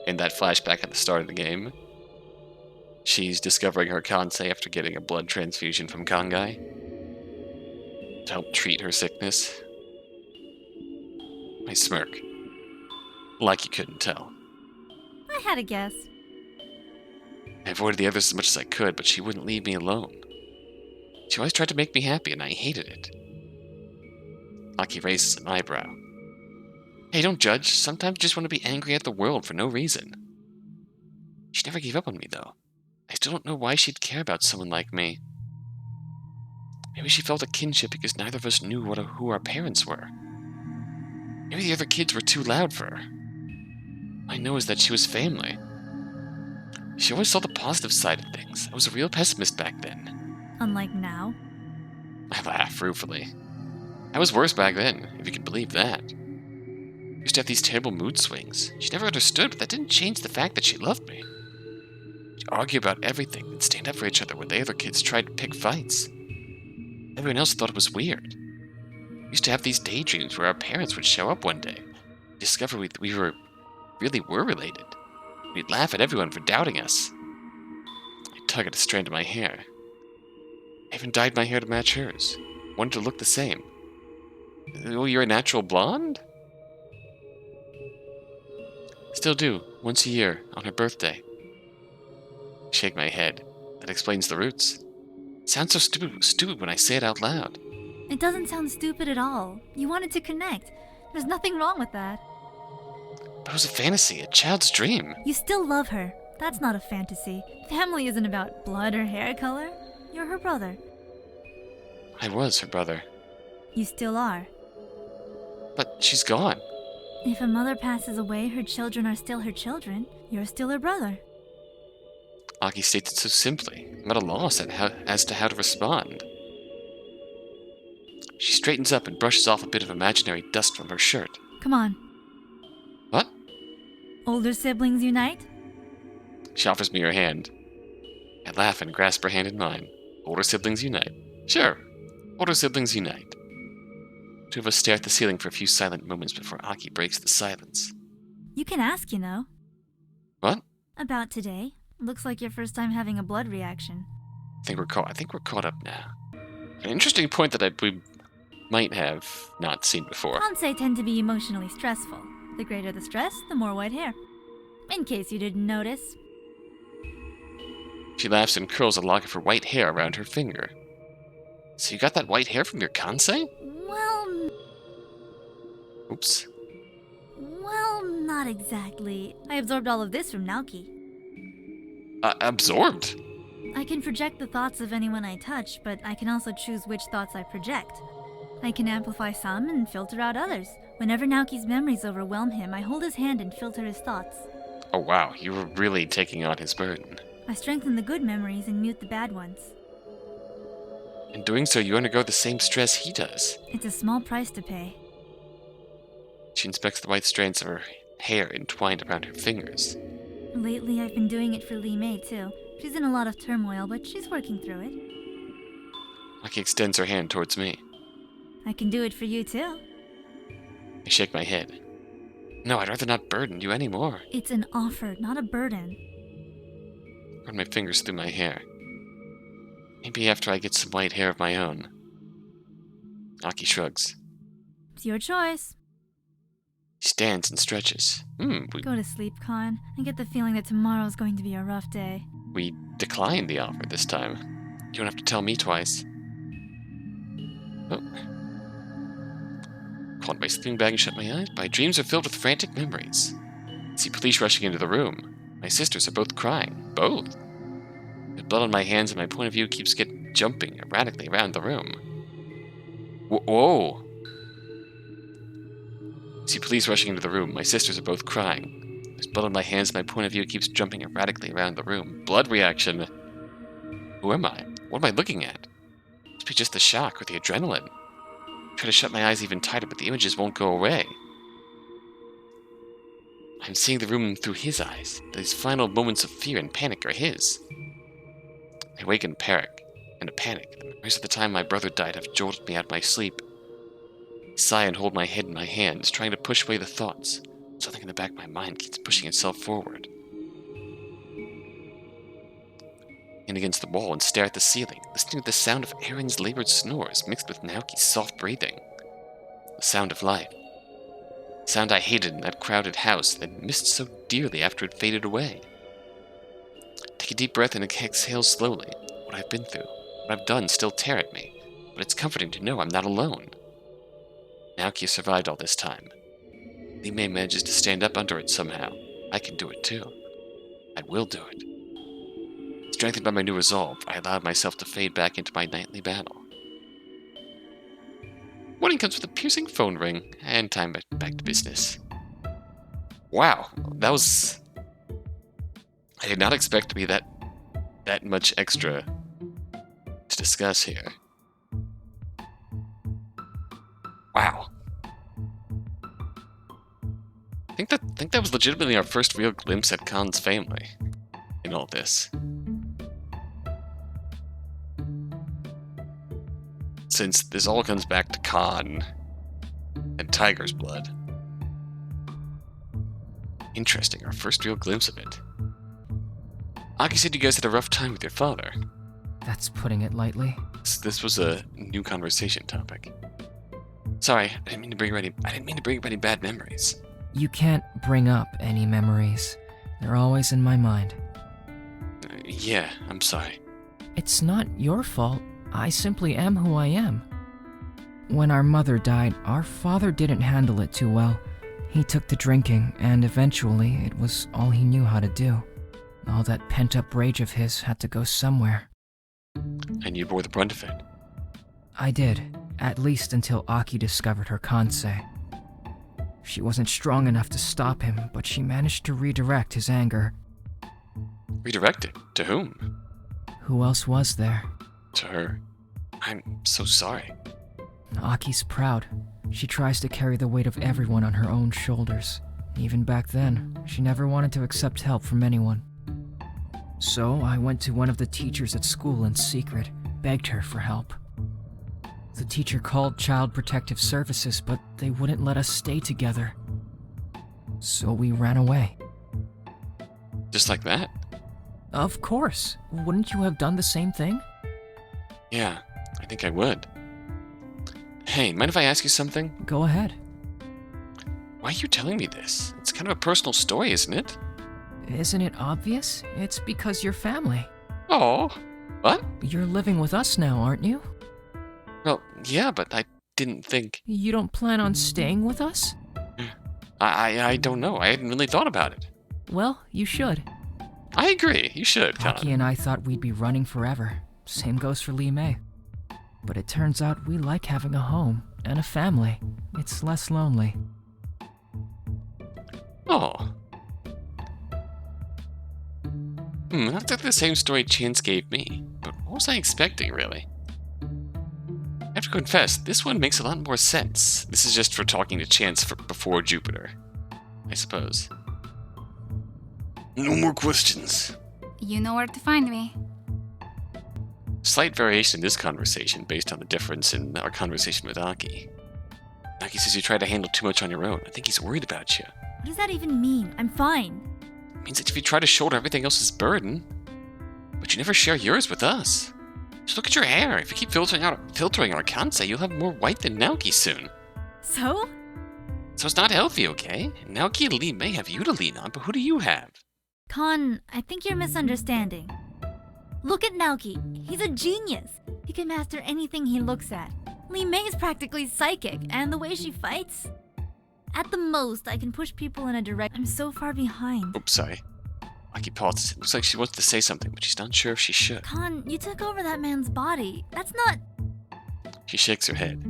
in that flashback at the start of the game. She's discovering her kansei after getting a blood transfusion from Kangai to help treat her sickness. I smirk. Like you couldn't tell. I had a guess. I avoided the others as much as I could, but she wouldn't leave me alone. She always tried to make me happy, and I hated it. Aki raises an eyebrow. Hey, don't judge. Sometimes you just want to be angry at the world for no reason. She never gave up on me, though. I still don't know why she'd care about someone like me. Maybe she felt a kinship because neither of us knew who our parents were. Maybe the other kids were too loud for her. All I know is that she was family. She always saw the positive side of things. I was a real pessimist back then. Unlike now. I laugh ruefully. I was worse back then, if you can believe that. I used to have these terrible mood swings. She never understood, but that didn't change the fact that she loved me. She'd argue about everything and stand up for each other when the other kids tried to pick fights. Everyone else thought it was weird. We used to have these daydreams where our parents would show up one day, discover we really were related. We'd laugh at everyone for doubting us. I'd tug at a strand of my hair. I even dyed my hair to match hers. Wanted to look the same. Oh, you're a natural blonde? Still do, once a year, on her birthday. I shake my head. That explains the roots. It sounds so stupid when I say it out loud. It doesn't sound stupid at all. You wanted to connect. There's nothing wrong with that. But it was a fantasy, a child's dream. You still love her. That's not a fantasy. Family isn't about blood or hair color. You're her brother. I was her brother. You still are. But she's gone. If a mother passes away, her children are still her children. You're still her brother. Aki states it so simply. I'm at a loss as to how to respond. She straightens up and brushes off a bit of imaginary dust from her shirt. Come on. What? Older siblings unite? She offers me her hand. I laugh and grasp her hand in mine. Older siblings unite. Sure. Older siblings unite. Two of us stare at the ceiling for a few silent moments before Aki breaks the silence. You can ask, you know. What? About today. Looks like your first time having a blood reaction. I think we're caught up now. An interesting point that we might have not seen before. Kansei tend to be emotionally stressful. The greater the stress, the more white hair. In case you didn't notice. She laughs and curls a lock of her white hair around her finger. So you got that white hair from your Kansei? Well... Oops. Well, not exactly. I absorbed all of this from Naoki. Absorbed? I can project the thoughts of anyone I touch, but I can also choose which thoughts I project. I can amplify some and filter out others. Whenever Naoki's memories overwhelm him, I hold his hand and filter his thoughts. Oh wow, you were really taking on his burden. I strengthen the good memories and mute the bad ones. In doing so, you undergo the same stress he does. It's a small price to pay. She inspects the white strands of her hair entwined around her fingers. Lately, I've been doing it for Lee Mei, too. She's in a lot of turmoil, but she's working through it. Aki extends her hand towards me. I can do it for you, too. I shake my head. No, I'd rather not burden you anymore. It's an offer, not a burden. Run my fingers through my hair. Maybe after I get some white hair of my own. Aki shrugs. It's your choice. She stands and stretches. Go to sleep, Con. I get the feeling that tomorrow's going to be a rough day. We declined the offer this time. You don't have to tell me twice. Oh. Called my sleeping bag and shut my eyes. My dreams are filled with frantic memories. I see police rushing into the room. My sisters are both crying. Both. There's blood on my hands and my point of view keeps jumping erratically around the room. Whoa! I see police rushing into the room. My sisters are both crying. There's blood on my hands and my point of view keeps jumping erratically around the room. Blood reaction. Who am I? What am I looking at? It must be just the shock or the adrenaline. I try to shut my eyes even tighter, but the images won't go away. I'm seeing the room through his eyes. These final moments of fear and panic are his. I wake in a panic. The memories of the time my brother died have jolted me out of my sleep. I sigh and hold my head in my hands, trying to push away the thoughts. Something in the back of my mind keeps pushing itself forward. And against the wall and stare at the ceiling, listening to the sound of Aaron's labored snores mixed with Naoki's soft breathing. The sound of life. The sound I hated in that crowded house that I missed so dearly after it faded away. Take a deep breath and exhale slowly. What I've been through, what I've done still tear at me, but it's comforting to know I'm not alone. Naoki survived all this time. Lee Mei manages to stand up under it somehow. I can do it too. I will do it. Strengthened by my new resolve, I allowed myself to fade back into my nightly battle. Morning comes with a piercing phone ring, and time back to business. Wow, that was... I did not expect to be that much extra to discuss here. Wow. I think that was legitimately our first real glimpse at Khan's family in all this. Since this all comes back to Khan and Tiger's blood. Interesting, our first real glimpse of it. Aki said you guys had a rough time with your father. That's putting it lightly. This was a new conversation topic. Sorry, I didn't mean to bring up any bad memories. You can't bring up any memories. They're always in my mind. Yeah, I'm sorry. It's not your fault. I simply am who I am. When our mother died, our father didn't handle it too well. He took to drinking, and eventually it was all he knew how to do. All that pent-up rage of his had to go somewhere. And you bore the brunt of it. I did, at least until Aki discovered her kansei. She wasn't strong enough to stop him, but she managed to redirect his anger. Redirect it? To whom? Who else was there? To her. I'm so sorry. Aki's proud. She tries to carry the weight of everyone on her own shoulders. Even back then, she never wanted to accept help from anyone. So I went to one of the teachers at school in secret, begged her for help. The teacher called Child Protective Services, but they wouldn't let us stay together. So we ran away. Just like that? Of course. Wouldn't you have done the same thing? Yeah, I think I would. Hey, mind if I ask you something? Go ahead. Why are you telling me this? It's kind of a personal story, isn't it? Isn't it obvious? It's because you're family. Oh, what? You're living with us now, aren't you? Well, yeah, but I didn't think... You don't plan on staying with us? I don't know. I hadn't really thought about it. Well, you should. I agree. You should, Khan. Aki and I thought we'd be running forever. Same goes for Lee Mei. But it turns out we like having a home and a family. It's less lonely. Oh. That's like the same story Chance gave me. But what was I expecting, really? I have to confess, this one makes a lot more sense. This is just for talking to Chance before Jupiter, I suppose. No more questions. You know where to find me. Slight variation in this conversation based on the difference in our conversation with Aki. Aki says you try to handle too much on your own. I think he's worried about you. What does that even mean? I'm fine. It means that if you try to shoulder everything else's burden, but you never share yours with us. Just look at your hair. If you keep filtering our kansei, you'll have more white than Naoki soon. So? So it's not healthy, okay? Naoki and Lee may have you to lean on, but who do you have? Khan, I think you're misunderstanding. Look at Naoki. He's a genius. He can master anything he looks at. Lee Mei is practically psychic, and the way she fights... At the most, I can push people in a direction. I'm so far behind. Oops, sorry. Aki pauses. It looks like she wants to say something, but she's not sure if she should. Khan, you took over that man's body. That's not... She shakes her head.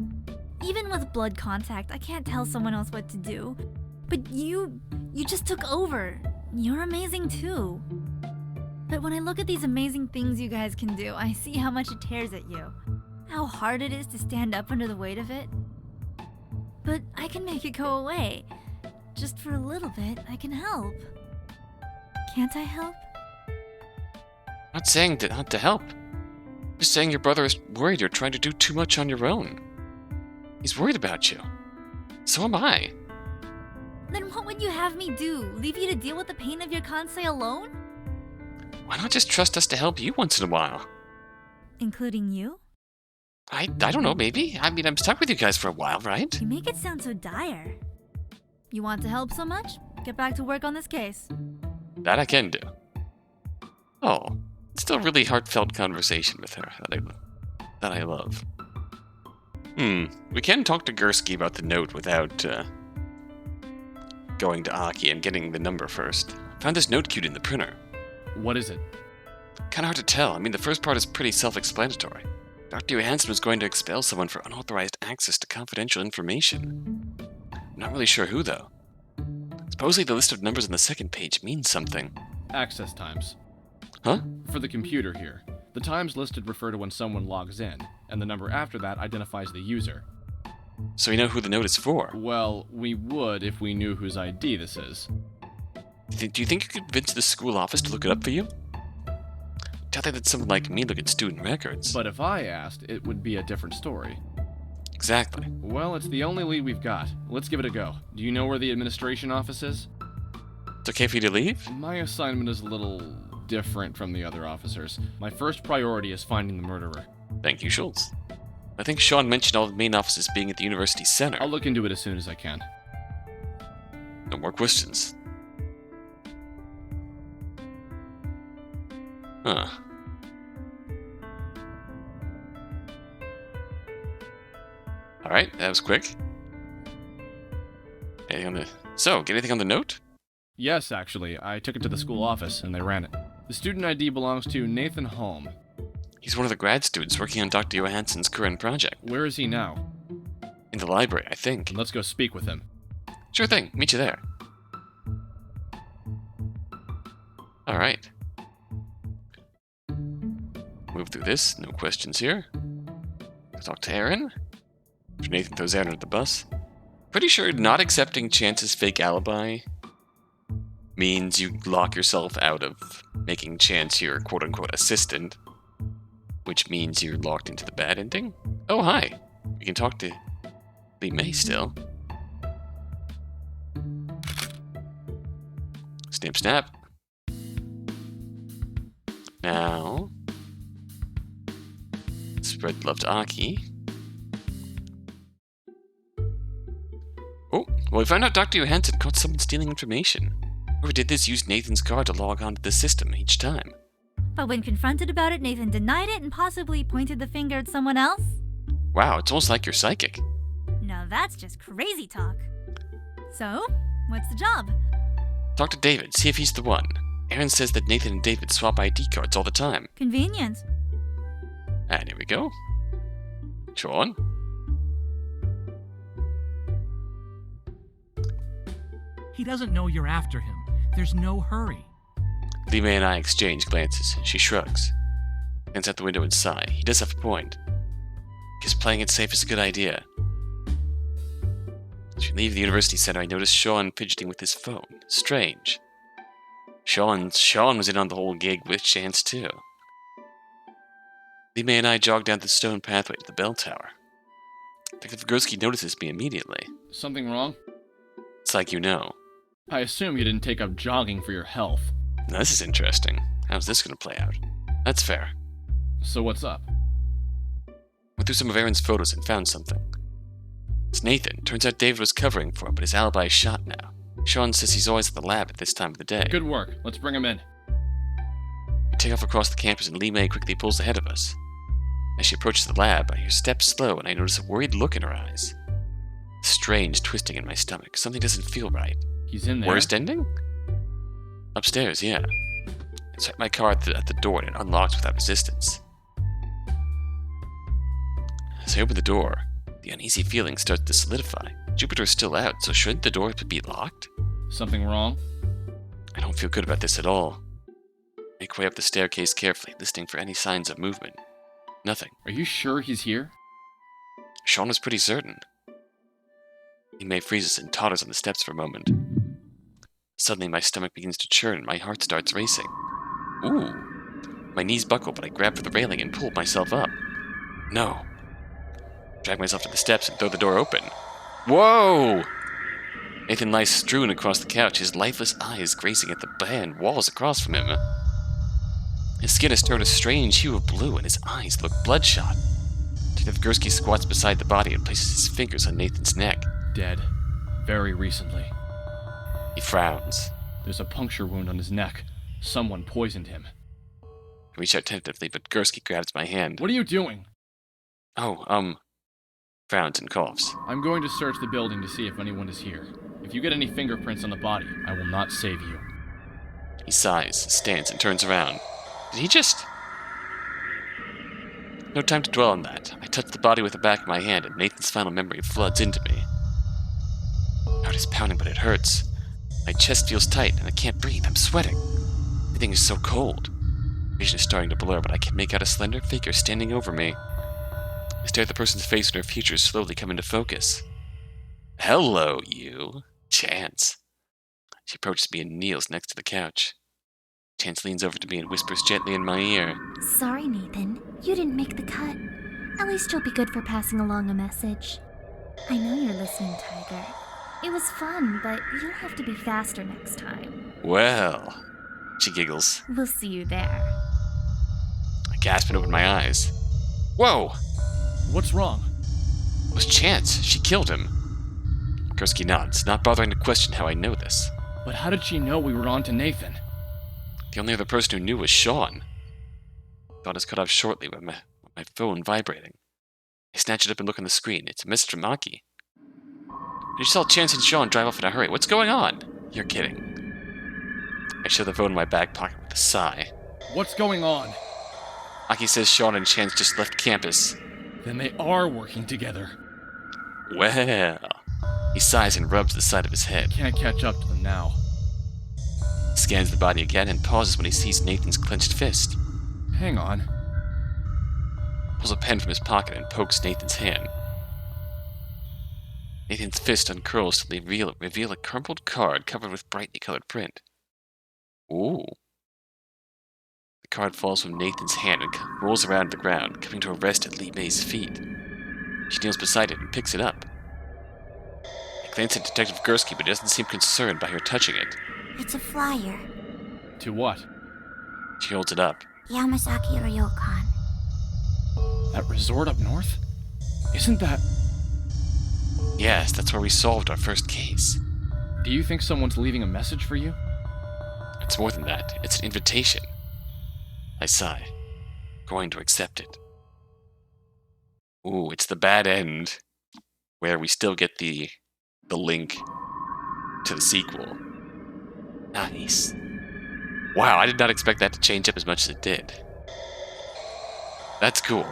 Even with blood contact, I can't tell someone else what to do. But you just took over. You're amazing too. But when I look at these amazing things you guys can do, I see how much it tears at you. How hard it is to stand up under the weight of it. But I can make it go away. Just for a little bit, I can help. Can't I help? Not saying not to help. Just saying your brother is worried you're trying to do too much on your own. He's worried about you. So am I. Then what would you have me do? Leave you to deal with the pain of your kansei alone? Why not just trust us to help you once in a while? Including you? I don't know, maybe. I mean, I'm stuck with you guys for a while, right? You make it sound so dire. You want to help so much? Get back to work on this case. That I can do. Oh, it's still a really heartfelt conversation with her that I love. We can talk to Gursky about the note without going to Aki and getting the number first. Found this note cute in the printer. What is it? Kinda hard to tell. I mean, the first part is pretty self-explanatory. Dr. Johansson was going to expel someone for unauthorized access to confidential information. I'm not really sure who, though. Supposedly the list of numbers on the second page means something. Access times. Huh? For the computer here. The times listed refer to when someone logs in, and the number after that identifies the user. So we know who the note is for. Well, we would if we knew whose ID this is. Do you think you could convince the school office to look it up for you? Doubt they let someone like me look at student records. But if I asked, it would be a different story. Exactly. Well, it's the only lead we've got. Let's give it a go. Do you know where the administration office is? It's okay for you to leave? My assignment is a little different from the other officers. My first priority is finding the murderer. Thank you, Schultz. I think Sean mentioned all the main offices being at the university center. I'll look into it as soon as I can. No more questions. Huh. Alright, that was quick. Anything on the... So, get anything on the note? Yes, actually. I took it to the school office, and they ran it. The student ID belongs to Nathan Holm. He's one of the grad students working on Dr. Johansson's current project. Where is he now? In the library, I think. Let's go speak with him. Sure thing, meet you there. Alright. Move through this, no questions here. Talk to Aaron. After Nathan throws Aaron under the bus. Pretty sure not accepting Chance's fake alibi means you lock yourself out of making Chance your quote-unquote assistant, which means you're locked into the bad ending. Oh, hi. We can talk to Lee May still. Snip, snap. Now, spread love to Aki. Oh, well, we found out Dr. Johansson caught someone stealing information. Whoever did this used Nathan's card to log onto the system each time. But when confronted about it, Nathan denied it and possibly pointed the finger at someone else? Wow, it's almost like you're psychic. Now that's just crazy talk. So, what's the job? Talk to David, see if he's the one. Aaron says that Nathan and David swap ID cards all the time. Convenient. And here we go. Sean? He doesn't know you're after him. There's no hurry. Lee May and I exchange glances. She shrugs. Hands out the window and sigh. He does have a point. Guess playing it safe is a good idea. As we leave the university center, I notice Sean fidgeting with his phone. Strange. Sean was in on the whole gig with Chance, too. Lee May and I jog down the stone pathway to the bell tower. Detective Groski notices me immediately. Something wrong? It's like you know. I assume you didn't take up jogging for your health. Now, this is interesting. How's this going to play out? That's fair. So what's up? Went through some of Aaron's photos and found something. It's Nathan. Turns out David was covering for him, but his alibi is shot now. Sean says he's always at the lab at this time of the day. Good work. Let's bring him in. We take off across the campus and Lee May quickly pulls ahead of us. As she approaches the lab, I hear steps slow and I notice a worried look in her eyes. Strange twisting in my stomach. Something doesn't feel right. He's in there. Worst ending? Upstairs, yeah. I swipe my car at the door and it unlocks without resistance. As I open the door, the uneasy feeling starts to solidify. Jupiter's still out, so should the door be locked? Something wrong? I don't feel good about this at all. Make way up the staircase carefully, listening for any signs of movement. Nothing. Are you sure he's here? Sean was pretty certain. He may freezes and totters on the steps for a moment. Suddenly my stomach begins to churn and my heart starts racing. Ooh! My knees buckle, but I grab for the railing and pull myself up. No. Drag myself to the steps and throw the door open. Whoa! Nathan lies strewn across the couch, his lifeless eyes grazing at the band walls across from him. His skin has turned a strange hue of blue and his eyes look bloodshot. Detective Gursky squats beside the body and places his fingers on Nathan's neck. Dead. Very recently. He frowns. There's a puncture wound on his neck. Someone poisoned him. I reach out tentatively, but Gursky grabs my hand. What are you doing? Oh, frowns and coughs. I'm going to search the building to see if anyone is here. If you get any fingerprints on the body, I will not save you. He sighs, stands, and turns around. Did he just... No time to dwell on that. I touch the body with the back of my hand, and Nathan's final memory floods into me. Heart is pounding, but it hurts. My chest feels tight, and I can't breathe. I'm sweating. Everything is so cold. Vision is starting to blur, but I can make out a slender figure standing over me. I stare at the person's face and her features slowly come into focus. Hello, you. Chance. She approaches me and kneels next to the couch. Chance leans over to me and whispers gently in my ear. Sorry, Nathan. You didn't make the cut. At least you'll be good for passing along a message. I know you're listening, Tiger. It was fun, but you'll have to be faster next time. Well, she giggles. We'll see you there. I gasp and open my eyes. Whoa! What's wrong? It was Chance. She killed him. Gursky nods, not bothering to question how I know this. But how did she know we were on to Nathan? The only other person who knew was Sean. Thought is cut off shortly with my phone vibrating. I snatch it up and look on the screen. It's a message from Maki. You saw Chance and Sean drive off in a hurry. What's going on? You're kidding. I shove the phone in my back pocket with a sigh. What's going on? Maki says Sean and Chance just left campus. Then they are working together. Well. He sighs and rubs the side of his head. Can't catch up to them now. He scans the body again and pauses when he sees Nathan's clenched fist. Hang on. Pulls a pen from his pocket and pokes Nathan's hand. Nathan's fist uncurls to reveal a crumpled card covered with brightly colored print. Ooh. The card falls from Nathan's hand and rolls around the ground, coming to a rest at Li Mei's feet. She kneels beside it and picks it up. I glance at Detective Gursky, but he doesn't seem concerned by her touching it. It's a flyer. To what? She holds it up. Yamazaki Ryokan. That resort up north? Isn't that... Yes, that's where we solved our first case. Do you think someone's leaving a message for you? It's more than that. It's an invitation. I sigh, going to accept it. Ooh, it's the bad end, where we still get the link to the sequel. Nice. Wow, I did not expect that to change up as much as it did. That's cool.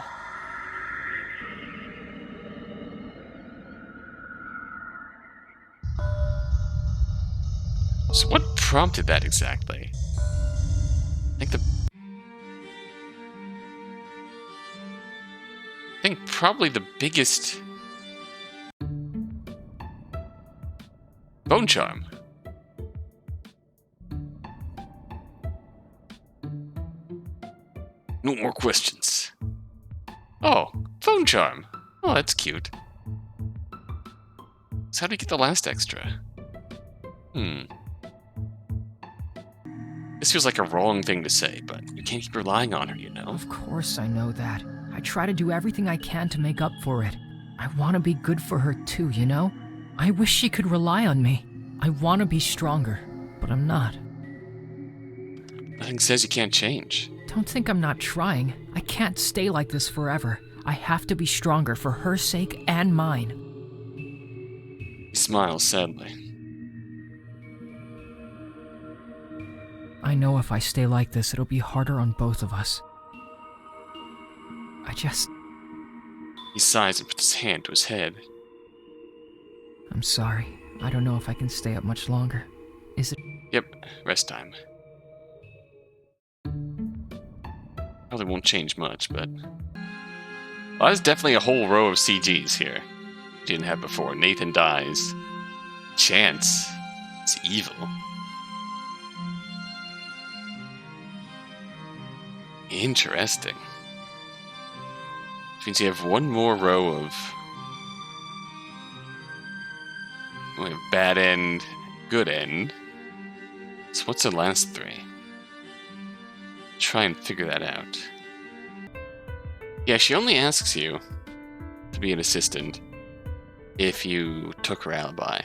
So what prompted that exactly? I think probably the biggest bone charm. No more questions. Oh, phone charm. Oh, that's cute. So how do you get the last extra? This feels like a wrong thing to say, but you can't keep relying on her, you know? Of course I know that. I try to do everything I can to make up for it. I want to be good for her too, you know? I wish she could rely on me. I want to be stronger, but I'm not. Nothing says you can't change. Don't think I'm not trying. I can't stay like this forever. I have to be stronger for her sake and mine. He smiles sadly. I know if I stay like this, it'll be harder on both of us. He sighs and puts his hand to his head. I'm sorry. I don't know if I can stay up much longer. Is it? Yep, rest time. Probably won't change much, but... Well, there's definitely a whole row of CGs here. You didn't have before. Nathan dies. Chance is evil. Interesting. Which means you have one more row of... We have bad end, good end. So what's the last three? Try and figure that out. Yeah, she only asks you to be an assistant if you took her alibi.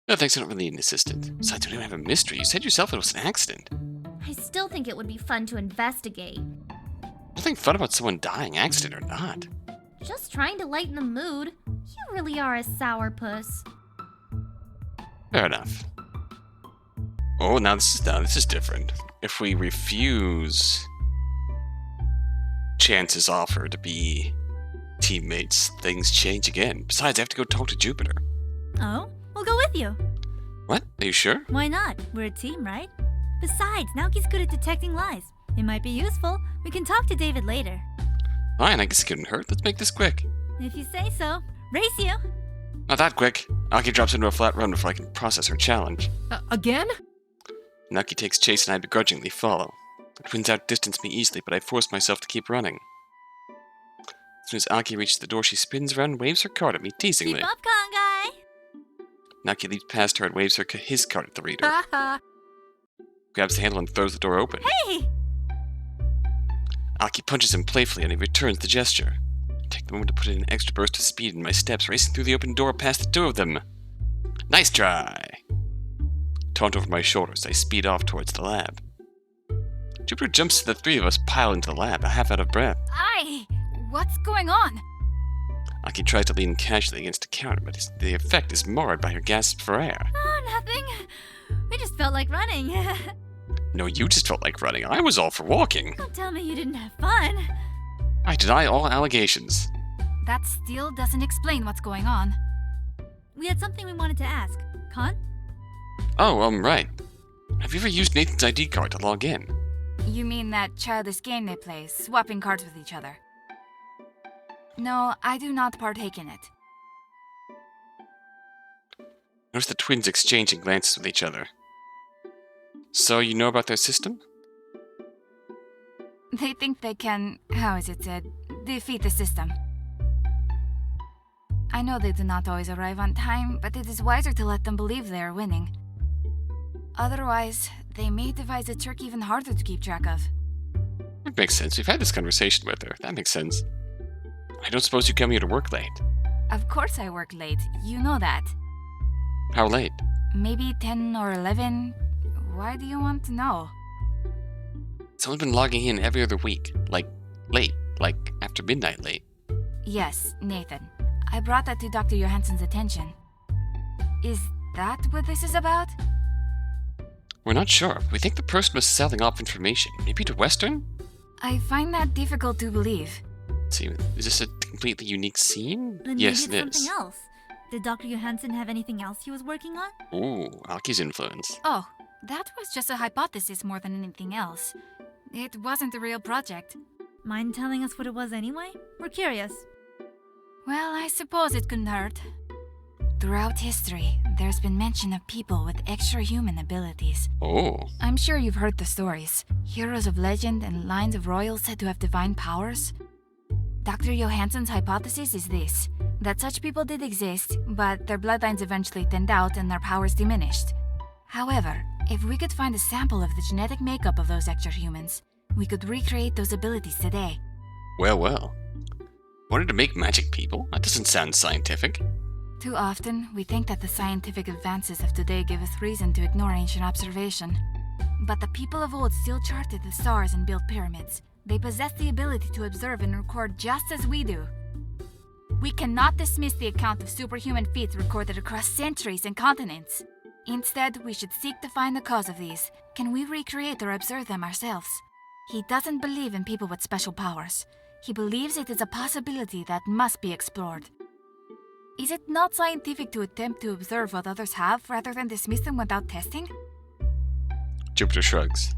No thanks, I don't really need an assistant. Besides, we don't have a mystery. You said yourself it was an accident. I still think it would be fun to investigate. Nothing fun about someone dying, accident or not. Just trying to lighten the mood. You really are a sourpuss. Fair enough. Oh, now this is different. If we refuse Chance's offer to be teammates, things change again. Besides, I have to go talk to Jupiter. Oh? We'll go with you. What? Are you sure? Why not? We're a team, right? Besides, Naoki's good at detecting lies. It might be useful. We can talk to David later. Fine, I guess it couldn't hurt. Let's make this quick. If you say so. Race you! Not that quick. Aki drops into a flat run before I can process her challenge. Again? Naoki takes chase and I begrudgingly follow. The twins outdistance me easily, but I force myself to keep running. As soon as Aki reaches the door, she spins around and waves her card at me teasingly. Keep up, con guy! Naoki leaps past her and waves his card at the reader. Grabs the handle and throws the door open. Hey! Aki punches him playfully and he returns the gesture. I take the moment to put in an extra burst of speed in my steps, racing through the open door past the two of them. Nice try! Taunt over my shoulders, I speed off towards the lab. Jupiter jumps to the three of us, pile into the lab, a half out of breath. What's going on? Aki tries to lean casually against a counter, but the effect is marred by her gasp for air. Oh, nothing. We just felt like running. No, you just felt like running. I was all for walking. Don't tell me you didn't have fun. I deny all allegations. That still doesn't explain what's going on. We had something we wanted to ask. Con? Oh, right. Have you ever used Nathan's ID card to log in? You mean that childish game they play, swapping cards with each other? No, I do not partake in it. Notice the twins exchanging glances with each other. So you know about their system? They think they can, how is it said, defeat the system. I know they do not always arrive on time, but it is wiser to let them believe they are winning. Otherwise, they may devise a trick even harder to keep track of. That makes sense. We've had this conversation with her. That makes sense. I don't suppose you come here to work late. Of course I work late, you know that. How late? Maybe 10 or 11. Why do you want to know? Someone's been logging in every other week. Like, late. Like, after midnight late. Yes, Nathan. I brought that to Dr. Johansson's attention. Is that what this is about? We're not sure. We think the person was selling off information. Maybe to Western? I find that difficult to believe. Let's see, is this a completely unique scene? Then Yes, maybe it it's is. something else. Did Dr. Johansson have anything else he was working on? Ooh, Aki's influence. Oh, that was just a hypothesis more than anything else. It wasn't a real project. Mind telling us what it was anyway? We're curious. Well, I suppose it couldn't hurt. Throughout history, there's been mention of people with extra-human abilities. Oh. I'm sure you've heard the stories. Heroes of legend and lines of royals said to have divine powers. Dr. Johansson's hypothesis is this, that such people did exist, but their bloodlines eventually thinned out and their powers diminished. However, if we could find a sample of the genetic makeup of those extra-humans, we could recreate those abilities today. Well. Wanted to make magic people? That doesn't sound scientific. Too often, we think that the scientific advances of today give us reason to ignore ancient observation. But the people of old still charted the stars and built pyramids. They possess the ability to observe and record just as we do. We cannot dismiss the account of superhuman feats recorded across centuries and continents. Instead, we should seek to find the cause of these. Can we recreate or observe them ourselves? He doesn't believe in people with special powers. He believes it is a possibility that must be explored. Is it not scientific to attempt to observe what others have rather than dismiss them without testing? Jupiter shrugs.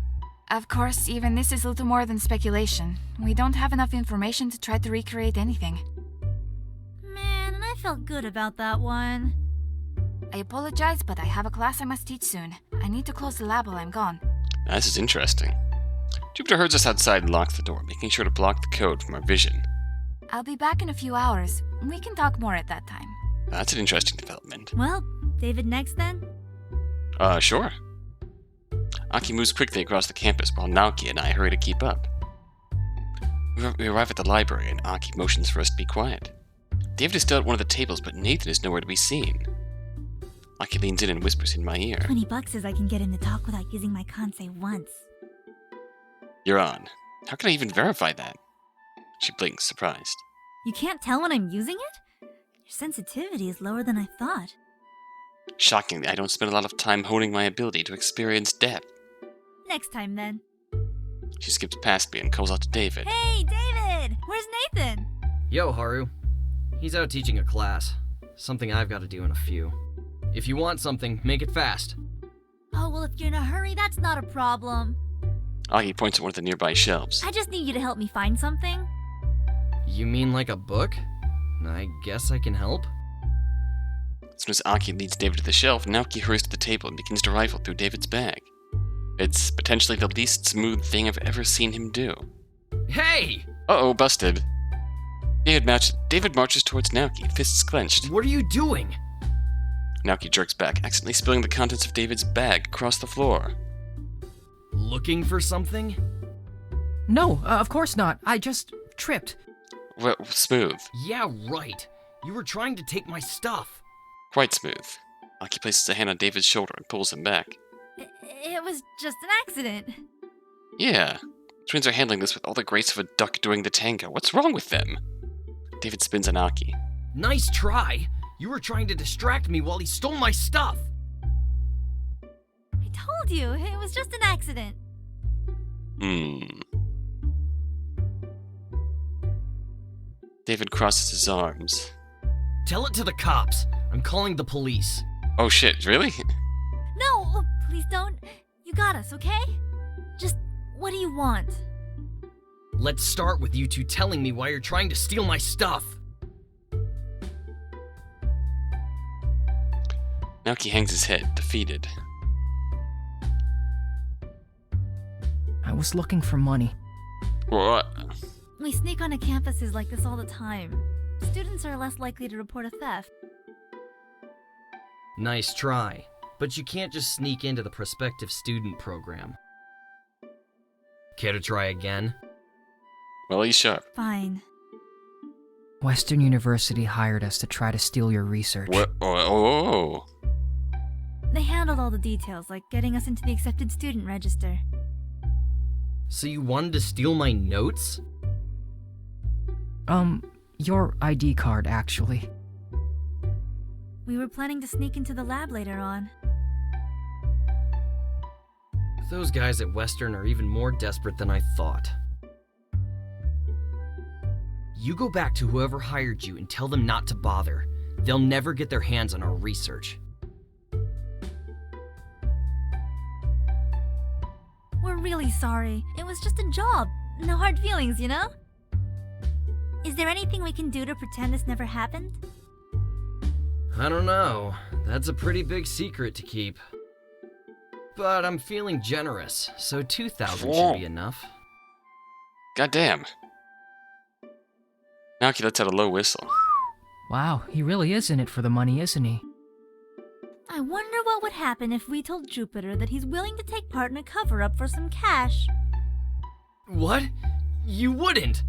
Of course, even this is little more than speculation. We don't have enough information to try to recreate anything. Man, and I felt good about that one. I apologize, but I have a class I must teach soon. I need to close the lab while I'm gone. This is interesting. Jupiter herds us outside and locks the door, making sure to block the code from our vision. I'll be back in a few hours. We can talk more at that time. That's an interesting development. Well, David next then? Sure. Aki moves quickly across the campus while Naoki and I hurry to keep up. We arrive at the library and Aki motions for us to be quiet. David is still at one of the tables, but Nathan is nowhere to be seen. Aki leans in and whispers in my ear. $20 says I can get him to talk without using my conce once. You're on. How can I even verify that? She blinks, surprised. You can't tell when I'm using it? Your sensitivity is lower than I thought. Shockingly, I don't spend a lot of time honing my ability to experience depth. Next time then. She skips past me and calls out to David. Hey, David! Where's Nathan? Yo, Haru. He's out teaching a class. Something I've got to do in a few. If you want something, make it fast. Oh, well, if you're in a hurry, that's not a problem. Aki points at one of the nearby shelves. I just need you to help me find something. You mean like a book? I guess I can help. As soon as Aki leads David to the shelf, Naoki hurries to the table and begins to rifle through David's bag. It's potentially the least smooth thing I've ever seen him do. Hey! Uh-oh, busted. David marches towards Naoki, fists clenched. What are you doing? Naoki jerks back, accidentally spilling the contents of David's bag across the floor. Looking for something? No, of course not. I just tripped. Well, smooth. Yeah, right. You were trying to take my stuff. Quite smooth. Aki places a hand on David's shoulder and pulls him back. It was just an accident. Yeah. Twins are handling this with all the grace of a duck doing the tango. What's wrong with them? David spins on Aki. Nice try. You were trying to distract me while he stole my stuff. I told you, it was just an accident. David crosses his arms. Tell it to the cops. I'm calling the police. Oh shit, really? No, please don't. You got us, okay? Just, what do you want? Let's start with you two telling me why you're trying to steal my stuff. Naoki hangs his head, defeated. I was looking for money. What? We sneak onto campuses like this all the time. Students are less likely to report a theft. Nice try. But you can't just sneak into the prospective student program. Care to try again? Well, he's sharp. Fine. Western University hired us to try to steal your research. What? Oh. They handled all the details, like getting us into the accepted student register. So you wanted to steal my notes? Your ID card, actually. We were planning to sneak into the lab later on. Those guys at Western are even more desperate than I thought. You go back to whoever hired you and tell them not to bother. They'll never get their hands on our research. We're really sorry. It was just a job. No hard feelings, you know? Is there anything we can do to pretend this never happened? I don't know. That's a pretty big secret to keep. But I'm feeling generous, so 2,000 should be enough. Goddamn. Naoki lets out a low whistle. Wow, he really is in it for the money, isn't he? I wonder what would happen if we told Jupiter that he's willing to take part in a cover-up for some cash. What? You wouldn't!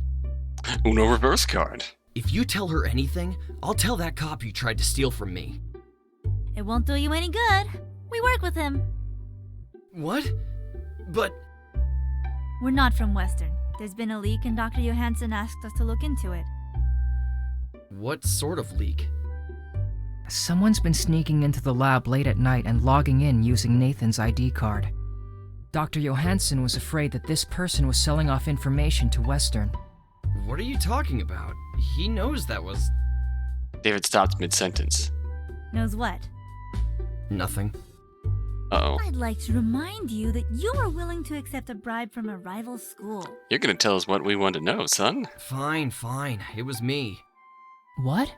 Uno reverse card. If you tell her anything, I'll tell that cop you tried to steal from me. It won't do you any good. We work with him. What? But... We're not from Western. There's been a leak and Dr. Johansson asked us to look into it. What sort of leak? Someone's been sneaking into the lab late at night and logging in using Nathan's ID card. Dr. Johansson was afraid that this person was selling off information to Western. What are you talking about? He knows that was... David stops mid-sentence. Knows what? Nothing. Uh-oh. I'd like to remind you that you were willing to accept a bribe from a rival school. You're gonna tell us what we want to know, son. Fine. It was me. What?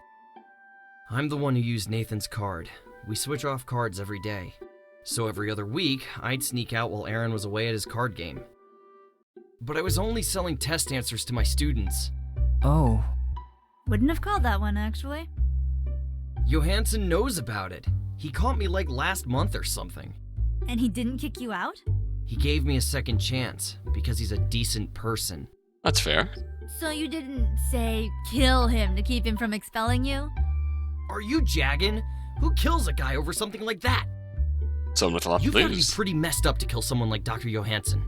I'm the one who used Nathan's card. We switch off cards every day. So every other week, I'd sneak out while Aaron was away at his card game. But I was only selling test answers to my students. Oh. Wouldn't have called that one, actually. Johansson knows about it. He caught me like last month or something. And he didn't kick you out? He gave me a second chance, because he's a decent person. That's fair. So you didn't, say, kill him to keep him from expelling you? Are you jagging? Who kills a guy over something like that? Someone with a lot You've to got to be lose. pretty messed up to kill someone like Dr. Johansson.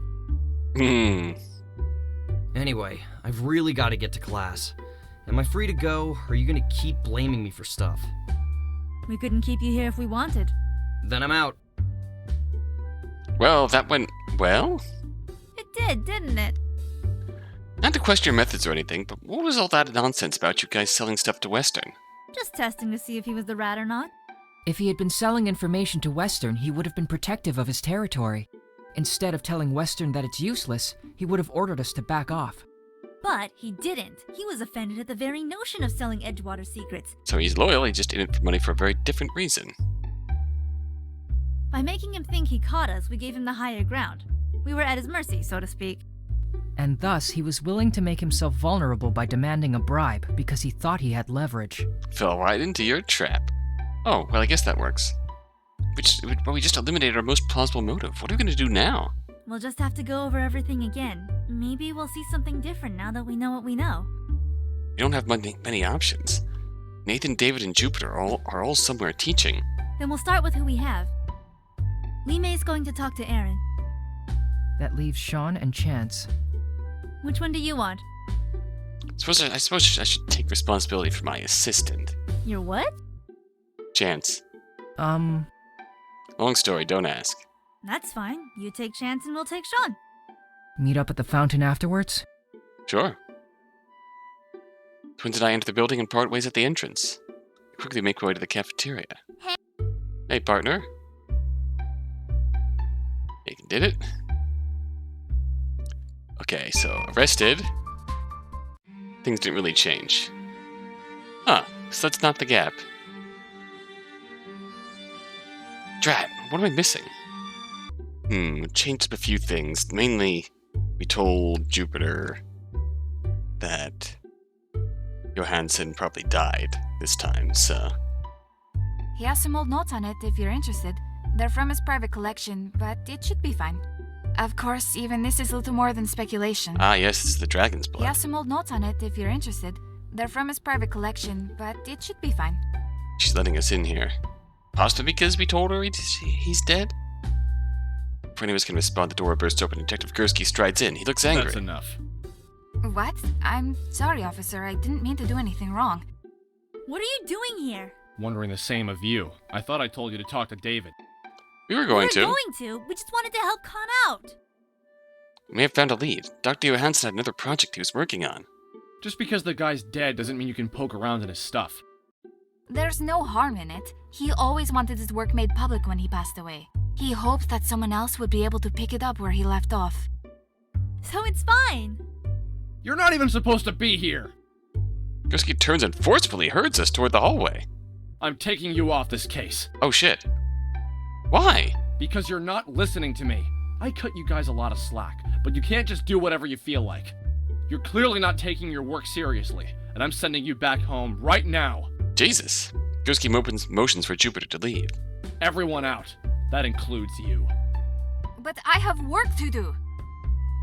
Anyway, I've really got to get to class. Am I free to go, or are you going to keep blaming me for stuff? We couldn't keep you here if we wanted. Then I'm out. Well, that went well? It did, didn't it? Not to question your methods or anything, but what was all that nonsense about you guys selling stuff to Western? Just testing to see if he was the rat or not. If he had been selling information to Western, he would have been protective of his territory. Instead of telling Western that it's useless, he would have ordered us to back off. But he didn't. He was offended at the very notion of selling Edgewater secrets. So he's loyal, he's just in it for money for a very different reason. By making him think he caught us, we gave him the higher ground. We were at his mercy, so to speak. And thus, he was willing to make himself vulnerable by demanding a bribe because he thought he had leverage. Fell right into your trap. Oh, well, I guess that works. But we just eliminated our most plausible motive. What are we going to do now? We'll just have to go over everything again. Maybe we'll see something different now that we know what we know. We don't have many options. Nathan, David, and Jupiter are all somewhere teaching. Then we'll start with who we have. Lee May's going to talk to Aaron. That leaves Sean and Chance. Which one do you want? I suppose I should take responsibility for my assistant. Your what? Chance. Long story, don't ask. That's fine. You take Chance and we'll take Sean. Meet up at the fountain afterwards? Sure. Twins and I enter the building and part ways at the entrance. We quickly make our way to the cafeteria. Hey, partner. You did it. Okay, so arrested. Things didn't really change. Huh, so that's not the gap. Drat, what am I missing? Changed a few things. Mainly, we told Jupiter that Johansson probably died this time, so... He has some old notes on it if you're interested. They're from his private collection, but it should be fine. Of course, even this is little more than speculation. Ah, yes, this is the dragon's blood. He has some old notes on it if you're interested. They're from his private collection, but it should be fine. She's letting us in here. Possibly because we told her he's dead? Before anyone can respond, the door bursts open and Detective Gursky strides in. He looks angry. That's enough. What? I'm sorry, officer. I didn't mean to do anything wrong. What are you doing here? Wondering the same of you. I thought I told you to talk to David. We were going to. We just wanted to help Con out. We may have found a lead. Dr. Johansson had another project he was working on. Just because the guy's dead doesn't mean you can poke around in his stuff. There's no harm in it. He always wanted his work made public when he passed away. He hoped that someone else would be able to pick it up where he left off. So it's fine. You're not even supposed to be here! Gursky turns and forcefully herds us toward the hallway. I'm taking you off this case. Oh shit. Why? Because you're not listening to me. I cut you guys a lot of slack, but you can't just do whatever you feel like. You're clearly not taking your work seriously, and I'm sending you back home right now. Jesus. Gursky motions for Jupiter to leave. Everyone out. That includes you. But I have work to do.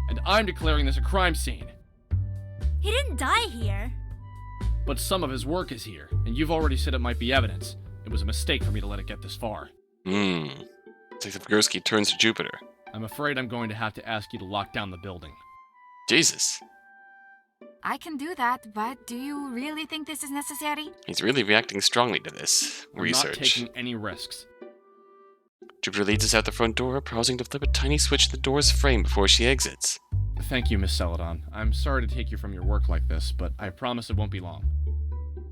And I'm declaring this a crime scene. He didn't die here. But some of his work is here, and you've already said it might be evidence. It was a mistake for me to let it get this far. Detective Gursky turns to Jupiter. I'm afraid I'm going to have to ask you to lock down the building. Jesus. I can do that, but do you really think this is necessary? He's really reacting strongly to this research. I'm not taking any risks. Jupiter leads us out the front door, pausing to flip a tiny switch in the door's frame before she exits. Thank you, Miss Celadon. I'm sorry to take you from your work like this, but I promise it won't be long.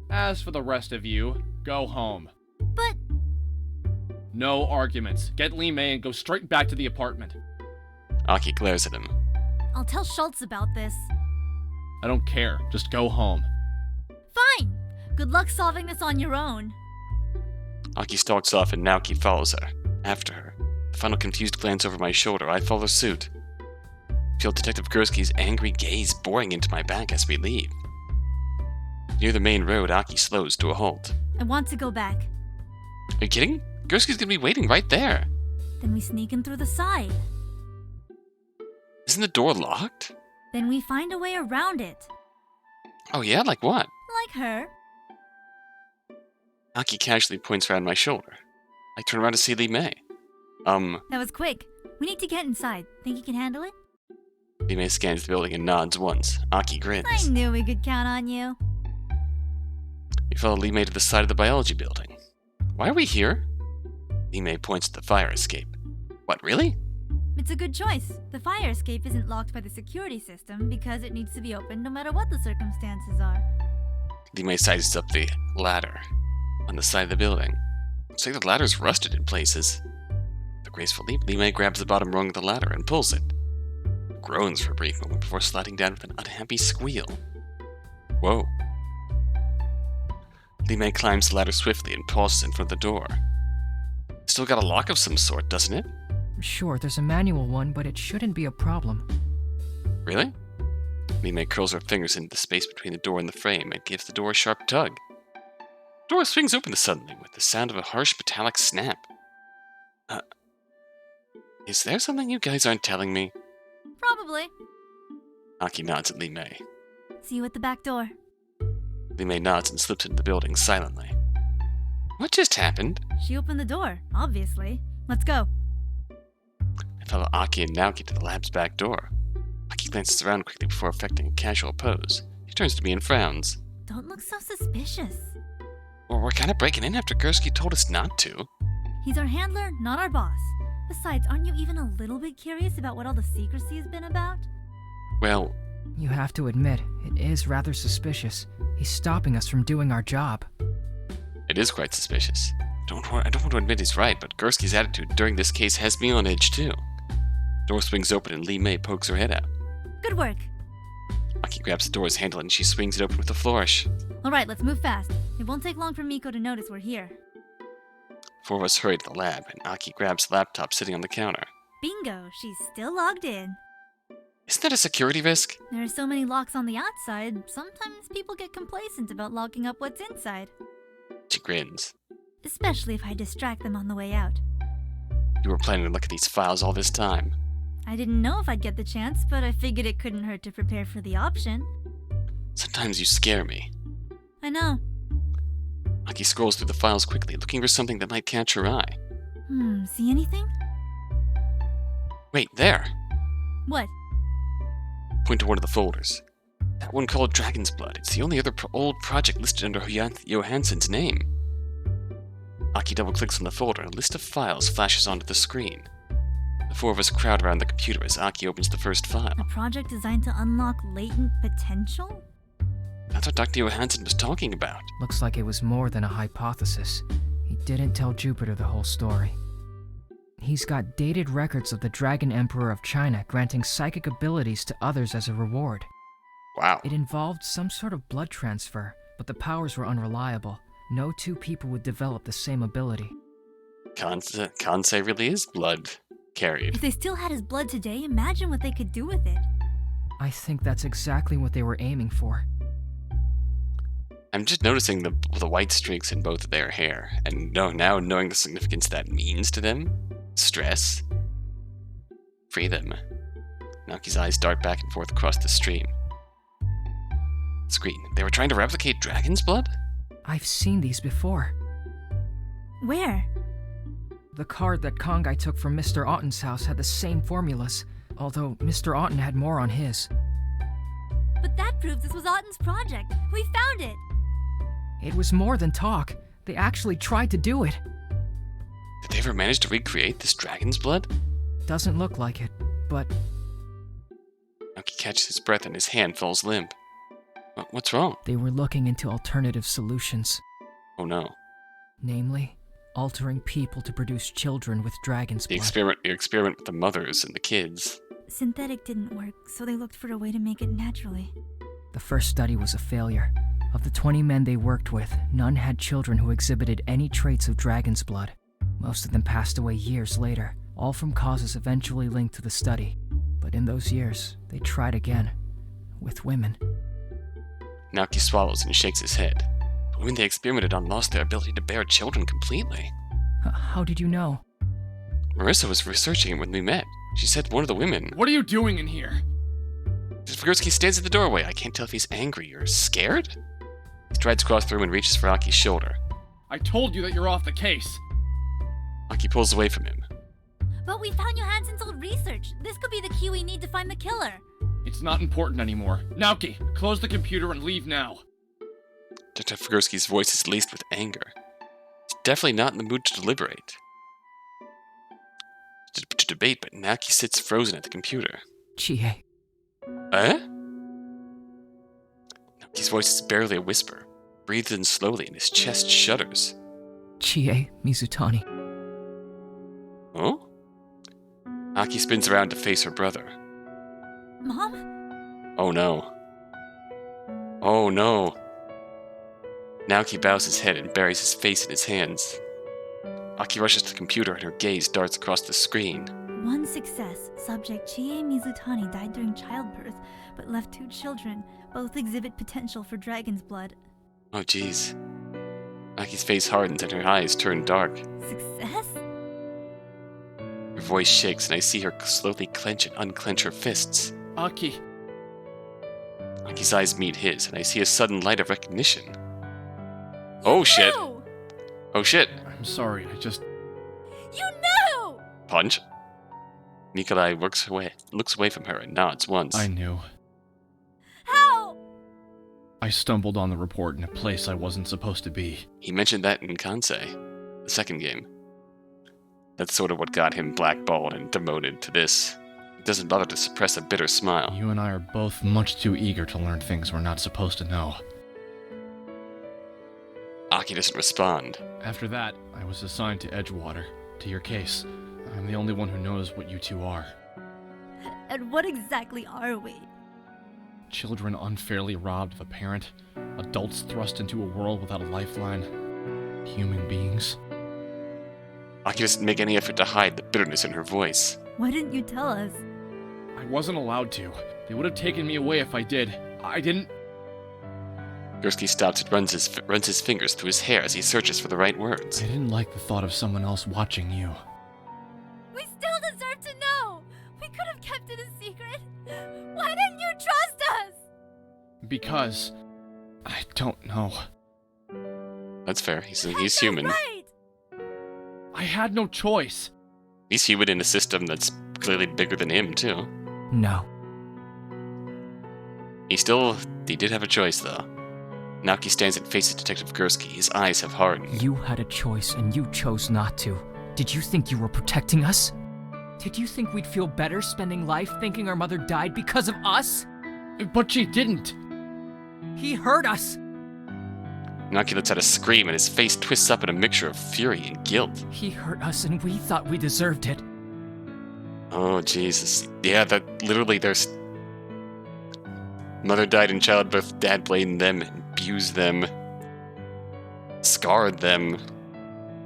As for the rest of you, go home. But... No arguments. Get Lee May and go straight back to the apartment. Aki glares at him. I'll tell Schultz about this. I don't care. Just go home. Fine! Good luck solving this on your own. Aki stalks off and Naoki follows her. After her. The final confused glance over my shoulder, I follow suit. I feel Detective Gursky's angry gaze boring into my back as we leave. Near the main road, Aki slows to a halt. I want to go back. Are you kidding? Gursky's gonna be waiting right there. Then we sneak in through the side. Isn't the door locked? Then we find a way around it. Oh yeah? Like what? Like her. Aki casually points around my shoulder. I turn around to see Lee May. That was quick. We need to get inside. Think you can handle it? Lee May scans the building and nods once. Aki grins. I knew we could count on you. We follow Lee May to the side of the biology building. Why are we here? Lee May points to the fire escape. What, really? It's a good choice. The fire escape isn't locked by the security system because it needs to be opened no matter what the circumstances are. Lee May sizes up the ladder on the side of the building. Looks like the ladder's rusted in places. With a graceful leap, Limei grabs the bottom rung of the ladder and pulls it. Groans for a brief moment before sliding down with an unhappy squeal. Whoa. Limei climbs the ladder swiftly and pauses in front of the door. Still got a lock of some sort, doesn't it? Sure, there's a manual one, but it shouldn't be a problem. Really? Limei curls her fingers into the space between the door and the frame and gives the door a sharp tug. The door swings open suddenly with the sound of a harsh metallic snap. Is there something you guys aren't telling me? Probably. Aki nods at Limei. See you at the back door. Limei nods and slips into the building silently. What just happened? She opened the door, obviously. Let's go. I follow Aki and Naoki to the lab's back door. Aki glances around quickly before effecting a casual pose. He turns to me and frowns. Don't look so suspicious. Well, we're kind of breaking in after Gursky told us not to. He's our handler, not our boss. Besides, aren't you even a little bit curious about what all the secrecy has been about? Well, You have to admit, it is rather suspicious. He's stopping us from doing our job. it is quite suspicious. I don't want to admit he's right, but Gursky's attitude during this case has me on edge too. Door swings open and Limei pokes her head out. Good work. Aki grabs the door's handle and she swings it open with a flourish. Alright, let's move fast. It won't take long for Miko to notice we're here. 4 of us hurry to the lab, and Aki grabs the laptop sitting on the counter. Bingo, she's still logged in. Isn't that a security risk? There are so many locks on the outside, sometimes people get complacent about locking up what's inside. She grins. Especially if I distract them on the way out. You were planning to look at these files all this time. I didn't know if I'd get the chance, but I figured it couldn't hurt to prepare for the option. Sometimes you scare me. I know. Aki scrolls through the files quickly, looking for something that might catch her eye. See anything? Wait, there! What? Point to one of the folders. That one called Dragon's Blood. It's the only other old project listed under Johansson's name. Aki double-clicks on the folder and a list of files flashes onto the screen. The 4 of us crowd around the computer as Aki opens the first file. A project designed to unlock latent potential? That's what Dr. Johansson was talking about. Looks like it was more than a hypothesis. He didn't tell Jupiter the whole story. He's got dated records of the Dragon Emperor of China granting psychic abilities to others as a reward. Wow. It involved some sort of blood transfer, but the powers were unreliable. No 2 people would develop the same ability. Kansei really is blood carried. If they still had his blood today, imagine what they could do with it. I think that's exactly what they were aiming for. I'm just noticing the white streaks in both of their hair, and now knowing the significance that means to them. Stress. Free them. Naoki's eyes dart back and forth across the screen. They were trying to replicate Dragon's Blood? I've seen these before. Where? The card that Kongai took from Mr. Otten's house had the same formulas, although Mr. Otten had more on his. But that proves this was Otten's project. We found it! It was more than talk. They actually tried to do it. Did they ever manage to recreate this Dragon's Blood? Doesn't look like it, but... Naoki catches his breath and his hand falls limp. What's wrong? They were looking into alternative solutions. Oh no. Namely, altering people to produce children with dragon's The blood. experiment with the mothers and the kids. Synthetic didn't work, so they looked for a way to make it naturally. The first study was a failure. Of the 20 men they worked with, none had children who exhibited any traits of dragon's blood. Most of them passed away years later, all from causes eventually linked to the study. But in those years, they tried again. With women. Naoki swallows and shakes his head. The women they experimented on lost their ability to bear children completely. How did you know? Marissa was researching it when we met. She said one of the women... What are you doing in here? Figursky stands at the doorway. I can't tell if he's angry or scared. He strides across the room and reaches for Aki's shoulder. I told you that you're off the case. Aki pulls away from him. But we found Johansson's old research. This could be the key we need to find the killer. It's not important anymore. Naoki, close the computer and leave now. Dr. Figursky's voice is laced with anger. He's definitely not in the mood to deliberate. To debate, but Naoki sits frozen at the computer. Chie. Eh? Naoki's voice is barely a whisper, breathes in slowly and his chest shudders. Chie Mizutani. Oh? Aki spins around to face her brother. Mom? Oh no. Oh no. Naoki bows his head and buries his face in his hands. Aki rushes to the computer and her gaze darts across the screen. One success. Subject Chie Mizutani died during childbirth, but left 2 children. Both exhibit potential for dragon's blood. Oh jeez. Aki's face hardens and her eyes turn dark. Success? Her voice shakes and I see her slowly clench and unclench her fists. Aki. Aki's eyes meet his and I see a sudden light of recognition. Oh shit. No! Oh shit. I'm sorry, I just... You knew! Punch. Nikolai looks away from her and nods once. I knew. How? I stumbled on the report in a place I wasn't supposed to be. He mentioned that in Kansei, the second game. That's sort of what got him blackballed and demoted to this. He doesn't bother to suppress a bitter smile. You and I are both much too eager to learn things we're not supposed to know. Aki doesn't respond. After that, I was assigned to Edgewater, to your case. I'm the only one who knows what you two are. And what exactly are we? Children unfairly robbed of a parent, adults thrust into a world without a lifeline, human beings. Aki doesn't make any effort to hide the bitterness in her voice. Why didn't you tell us? I wasn't allowed to. They would have taken me away if I did. I didn't... Gursky stops and runs his fingers through his hair as he searches for the right words. I didn't like the thought of someone else watching you. We still deserve to know! We could have kept it a secret! Why didn't you trust us? Because... I don't know. That's fair. He's That's human. Not right. I had no choice. He's human in a system that's clearly bigger than him, too. No. He did have a choice, though. Naoki stands and faces Detective Gursky. His eyes have hardened. You had a choice and you chose not to. Did you think you were protecting us? Did you think we'd feel better spending life thinking our mother died because of us? But she didn't. He hurt us. Naoki lets out a scream and his face twists up in a mixture of fury and guilt. He hurt us and we thought we deserved it. Oh, Jesus. Yeah, that literally there's... Mother died in childbirth, dad blamed them, abused them, scarred them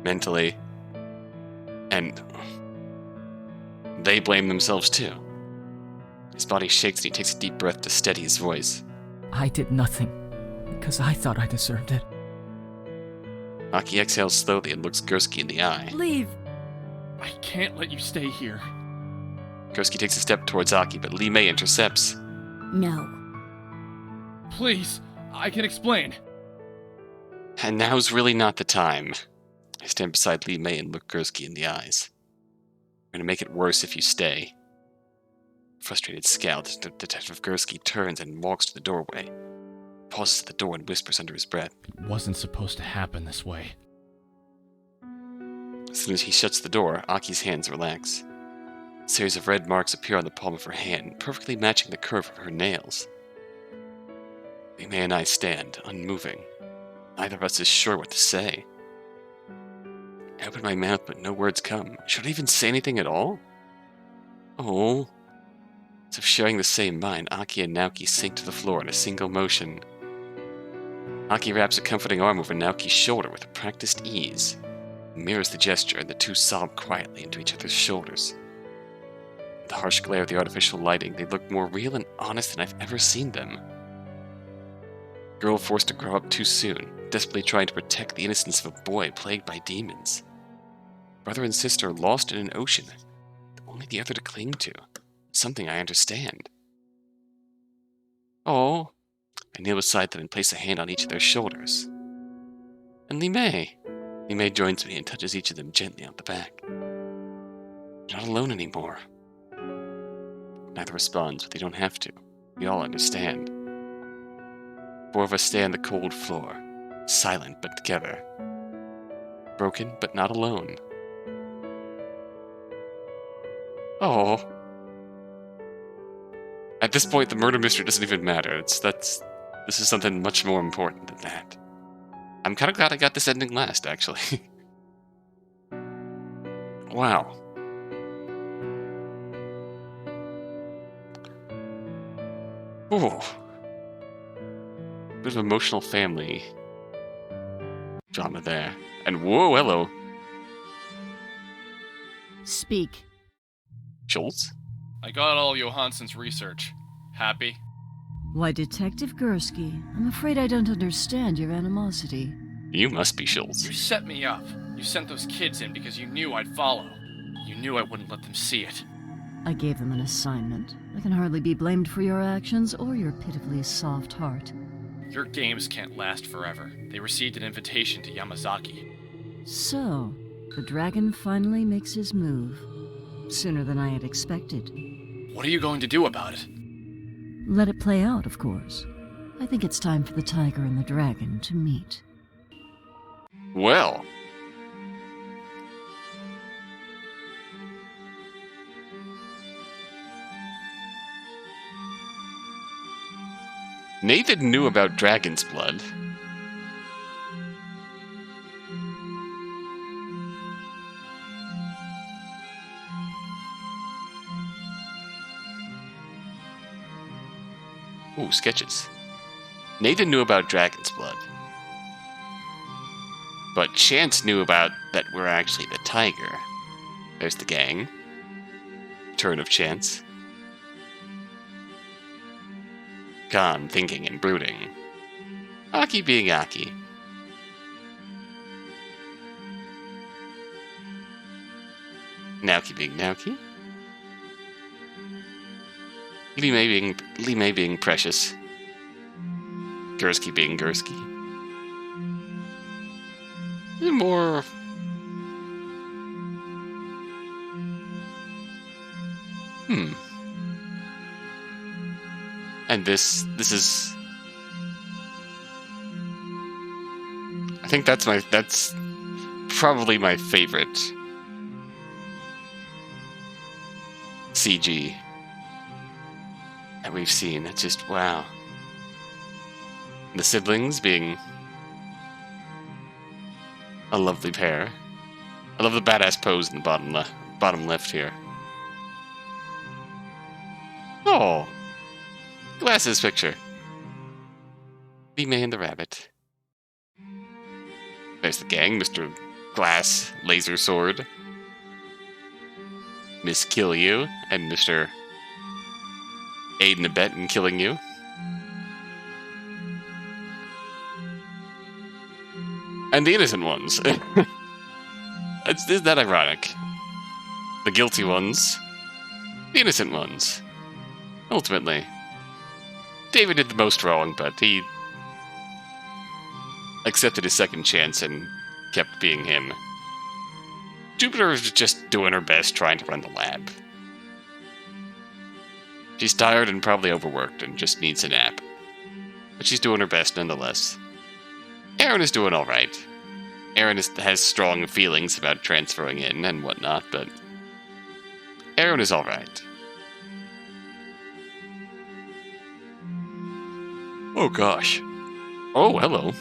mentally, and they blame themselves too. His body shakes and he takes a deep breath to steady his voice. I did nothing because I thought I deserved it. Aki exhales slowly and looks Gursky in the eye. Leave. I can't let you stay here. Gursky takes a step towards Aki, but Lee Mei intercepts. No. Please, I can explain. And now's really not the time. I stand beside Lee Mei and look Gursky in the eyes. I'm gonna make it worse if you stay. Frustrated scowl, Detective Gursky turns and walks to the doorway. Pauses at the door and whispers under his breath. It wasn't supposed to happen this way. As soon as he shuts the door, Aki's hands relax. A series of red marks appear on the palm of her hand, perfectly matching the curve of her nails. Lee Mei and I stand, unmoving. Neither of us is sure what to say. I open my mouth, but no words come. Should I even say anything at all? Oh. As if sharing the same mind, Aki and Naoki sink to the floor in a single motion. Aki wraps a comforting arm over Naoki's shoulder with a practiced ease. Mirrors the gesture, and the two sob quietly into each other's shoulders. In the harsh glare of the artificial lighting, they look more real and honest than I've ever seen them. Girl forced to grow up too soon, desperately trying to protect the innocence of a boy plagued by demons. Brother and sister lost in an ocean, only the other to cling to. Something I understand. Oh. I kneel beside them and place a hand on each of their shoulders. And Lee Mei. Lee Mei joins me and touches each of them gently on the back. You're not alone anymore. Neither responds, but they don't have to. We all understand. 4 of us stay on the cold floor, silent but together. Broken but not alone. Oh. At this point, the murder mystery doesn't even matter. This is something much more important than that. I'm kind of glad I got this ending last, actually. Wow. Ooh. Bit of emotional family drama there. And whoa, hello. Speak. Schultz? I got all Johansson's research. Happy? Why, Detective Gursky, I'm afraid I don't understand your animosity. You must be Schultz. You set me up. You sent those kids in because you knew I'd follow. You knew I wouldn't let them see it. I gave them an assignment. I can hardly be blamed for your actions or your pitifully soft heart. Your games can't last forever. They received an invitation to Yamazaki. So, the dragon finally makes his move. Sooner than I had expected. What are you going to do about it? Let it play out, of course. I think it's time for the tiger and the dragon to meet. Well. Nathan knew about dragon's blood. Ooh, sketches. Nathan knew about dragon's blood. But Chance knew about that we're actually the tiger. There's the gang. Turn of Chance. Khan thinking and brooding. Aki being Aki. Naoki being Naoki. Lee May being precious. Gursky being Gursky. More... And this is... I think that's probably my favorite CG that we've seen. It's just, wow. The siblings being a lovely pair. I love the badass pose in the bottom left here. Oh, Glass's picture. Lee May and the rabbit. There's the gang, Mr. Glass, Laser Sword, Miss Kill You, and Mr. Aid and abet in killing you. And the innocent ones. Isn't that ironic? The guilty ones. The innocent ones. Ultimately. David did the most wrong, but he accepted his second chance and kept being him. Jupiter is just doing her best trying to run the lab. She's tired and probably overworked and just needs a nap. But she's doing her best nonetheless. Aaron is doing alright. Aaron has strong feelings about transferring in and whatnot, but Aaron is alright. Oh gosh. Oh, hello.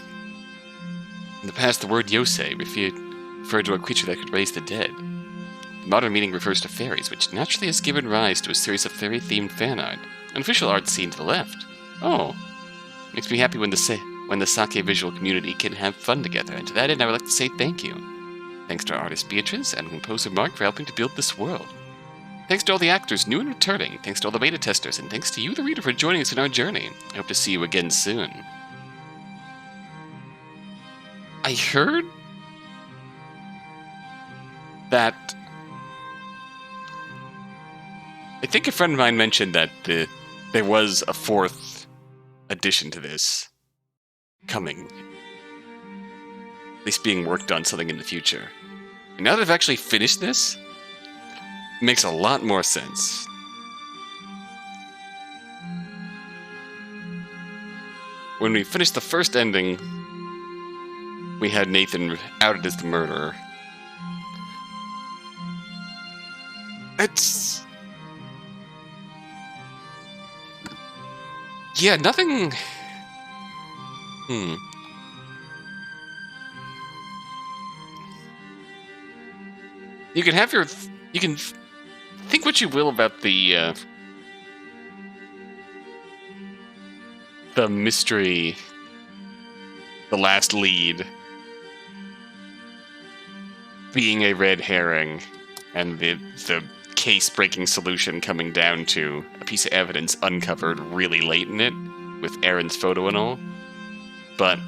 In the past, the word Yousei referred to a creature that could raise the dead. The modern meaning refers to fairies, which naturally has given rise to a series of fairy-themed fan art. An official art seen to the left. Oh. Makes me happy when the sakevisual community can have fun together, and to that end I would like to say thank you. Thanks to our artist Beatrice and composer Mark for helping to build this world. Thanks to all the actors, new and returning, thanks to all the beta testers, and thanks to you, the reader, for joining us in our journey. I hope to see you again soon. I heard that... I think a friend of mine mentioned that there was a fourth addition to this coming. At least being worked on something in the future. And now that I've actually finished this, it makes a lot more sense. When we finished the first ending, we had Nathan outed as the murderer. It's... yeah, nothing... You can have your... You can think what you will about the mystery, the last lead, being a red herring, and the case-breaking solution coming down to a piece of evidence uncovered really late in it, with Aaron's photo and all. But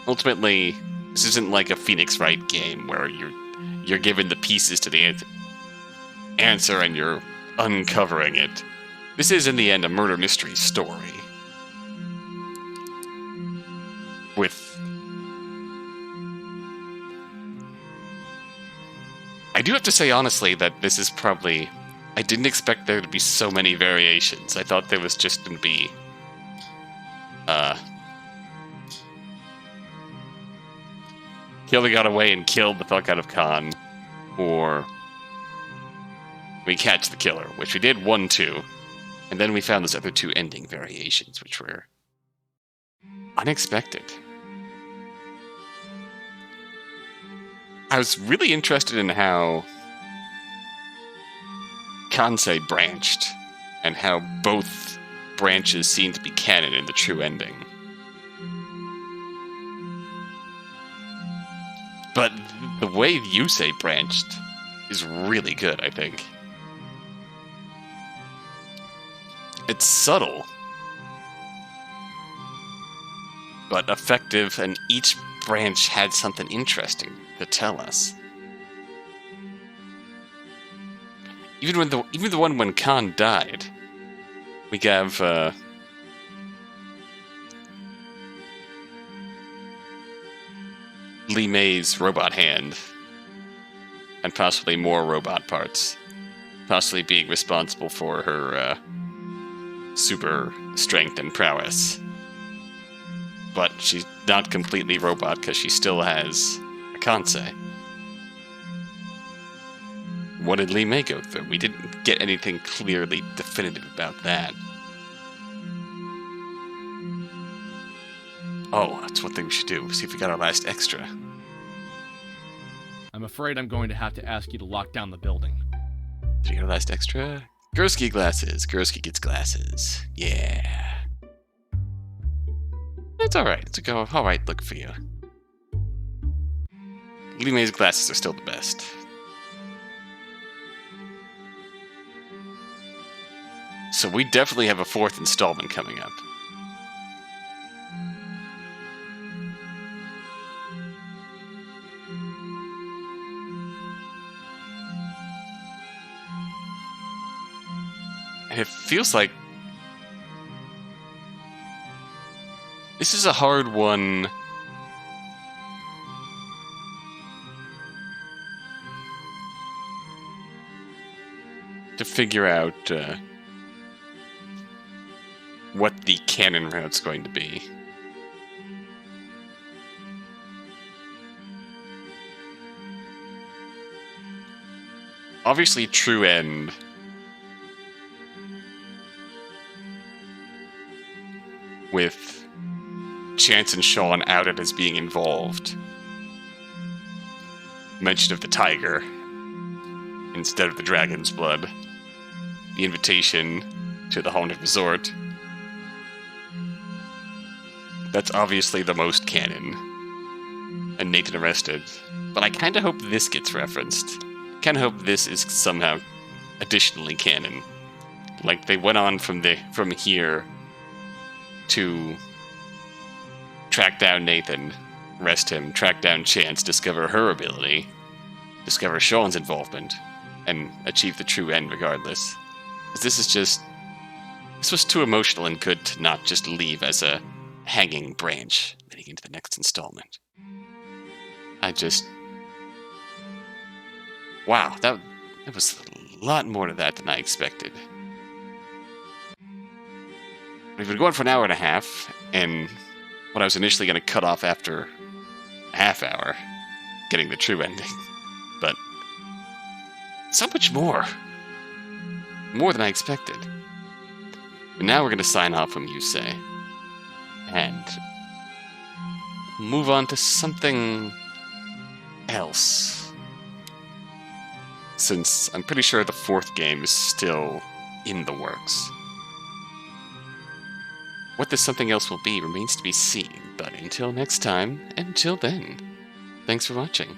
ultimately, this isn't like a Phoenix Wright game where you're given the pieces to the answer and you're uncovering it. This is, in the end, a murder mystery story. I do have to say, honestly, that this is probably... I didn't expect there to be so many variations. I thought there was just going to be... He got away and killed the fuck out of Khan, or we catch the killer, which we did 1, 2, and then we found those other 2 ending variations, which were unexpected. I was really interested in how Kansei branched, and how both branches seemed to be canon in the true ending. But the way Yousei branched is really good, I think. It's subtle, but effective, and each branch had something interesting to tell us. Even the one when Khan died, we have Li Mei's robot hand, and possibly more robot parts, possibly being responsible for her super strength and prowess. But she's not completely robot because she still has a Kansei. What did Li Mei go through? We didn't get anything clearly definitive about that. Oh, that's one thing we should do. See if we got our last extra. I'm afraid I'm going to have to ask you to lock down the building. Did you get our last extra? Gursky glasses. Gursky gets glasses. Yeah. It's alright. It's a alright look for you. Li Mei's glasses are still the best. So we definitely have a 4th installment coming up. And it feels like this is a hard one to figure out what the canon route's going to be. Obviously, true end with Chance and Sean outed as being involved. Mention of the tiger instead of the dragon's blood. The invitation to the haunted resort. That's obviously the most canon. And Nathan arrested. But I kinda hope this gets referenced. Kinda hope this is somehow additionally canon. Like they went on from here to track down Nathan, arrest him, track down Chance, discover her ability, discover Sean's involvement, and achieve the true end regardless. Because this was too emotional and good to not just leave as a hanging branch leading into the next installment. Wow, that was a lot more to that than I expected. We've been going for an hour and a half, and what I was initially going to cut off after a half hour, getting the true ending. But so much more. More than I expected. But now we're going to sign off from Yousei and move on to something else. since I'm pretty sure the 4th game is still in the works. What this something else will be remains to be seen, but until next time, until then, thanks for watching.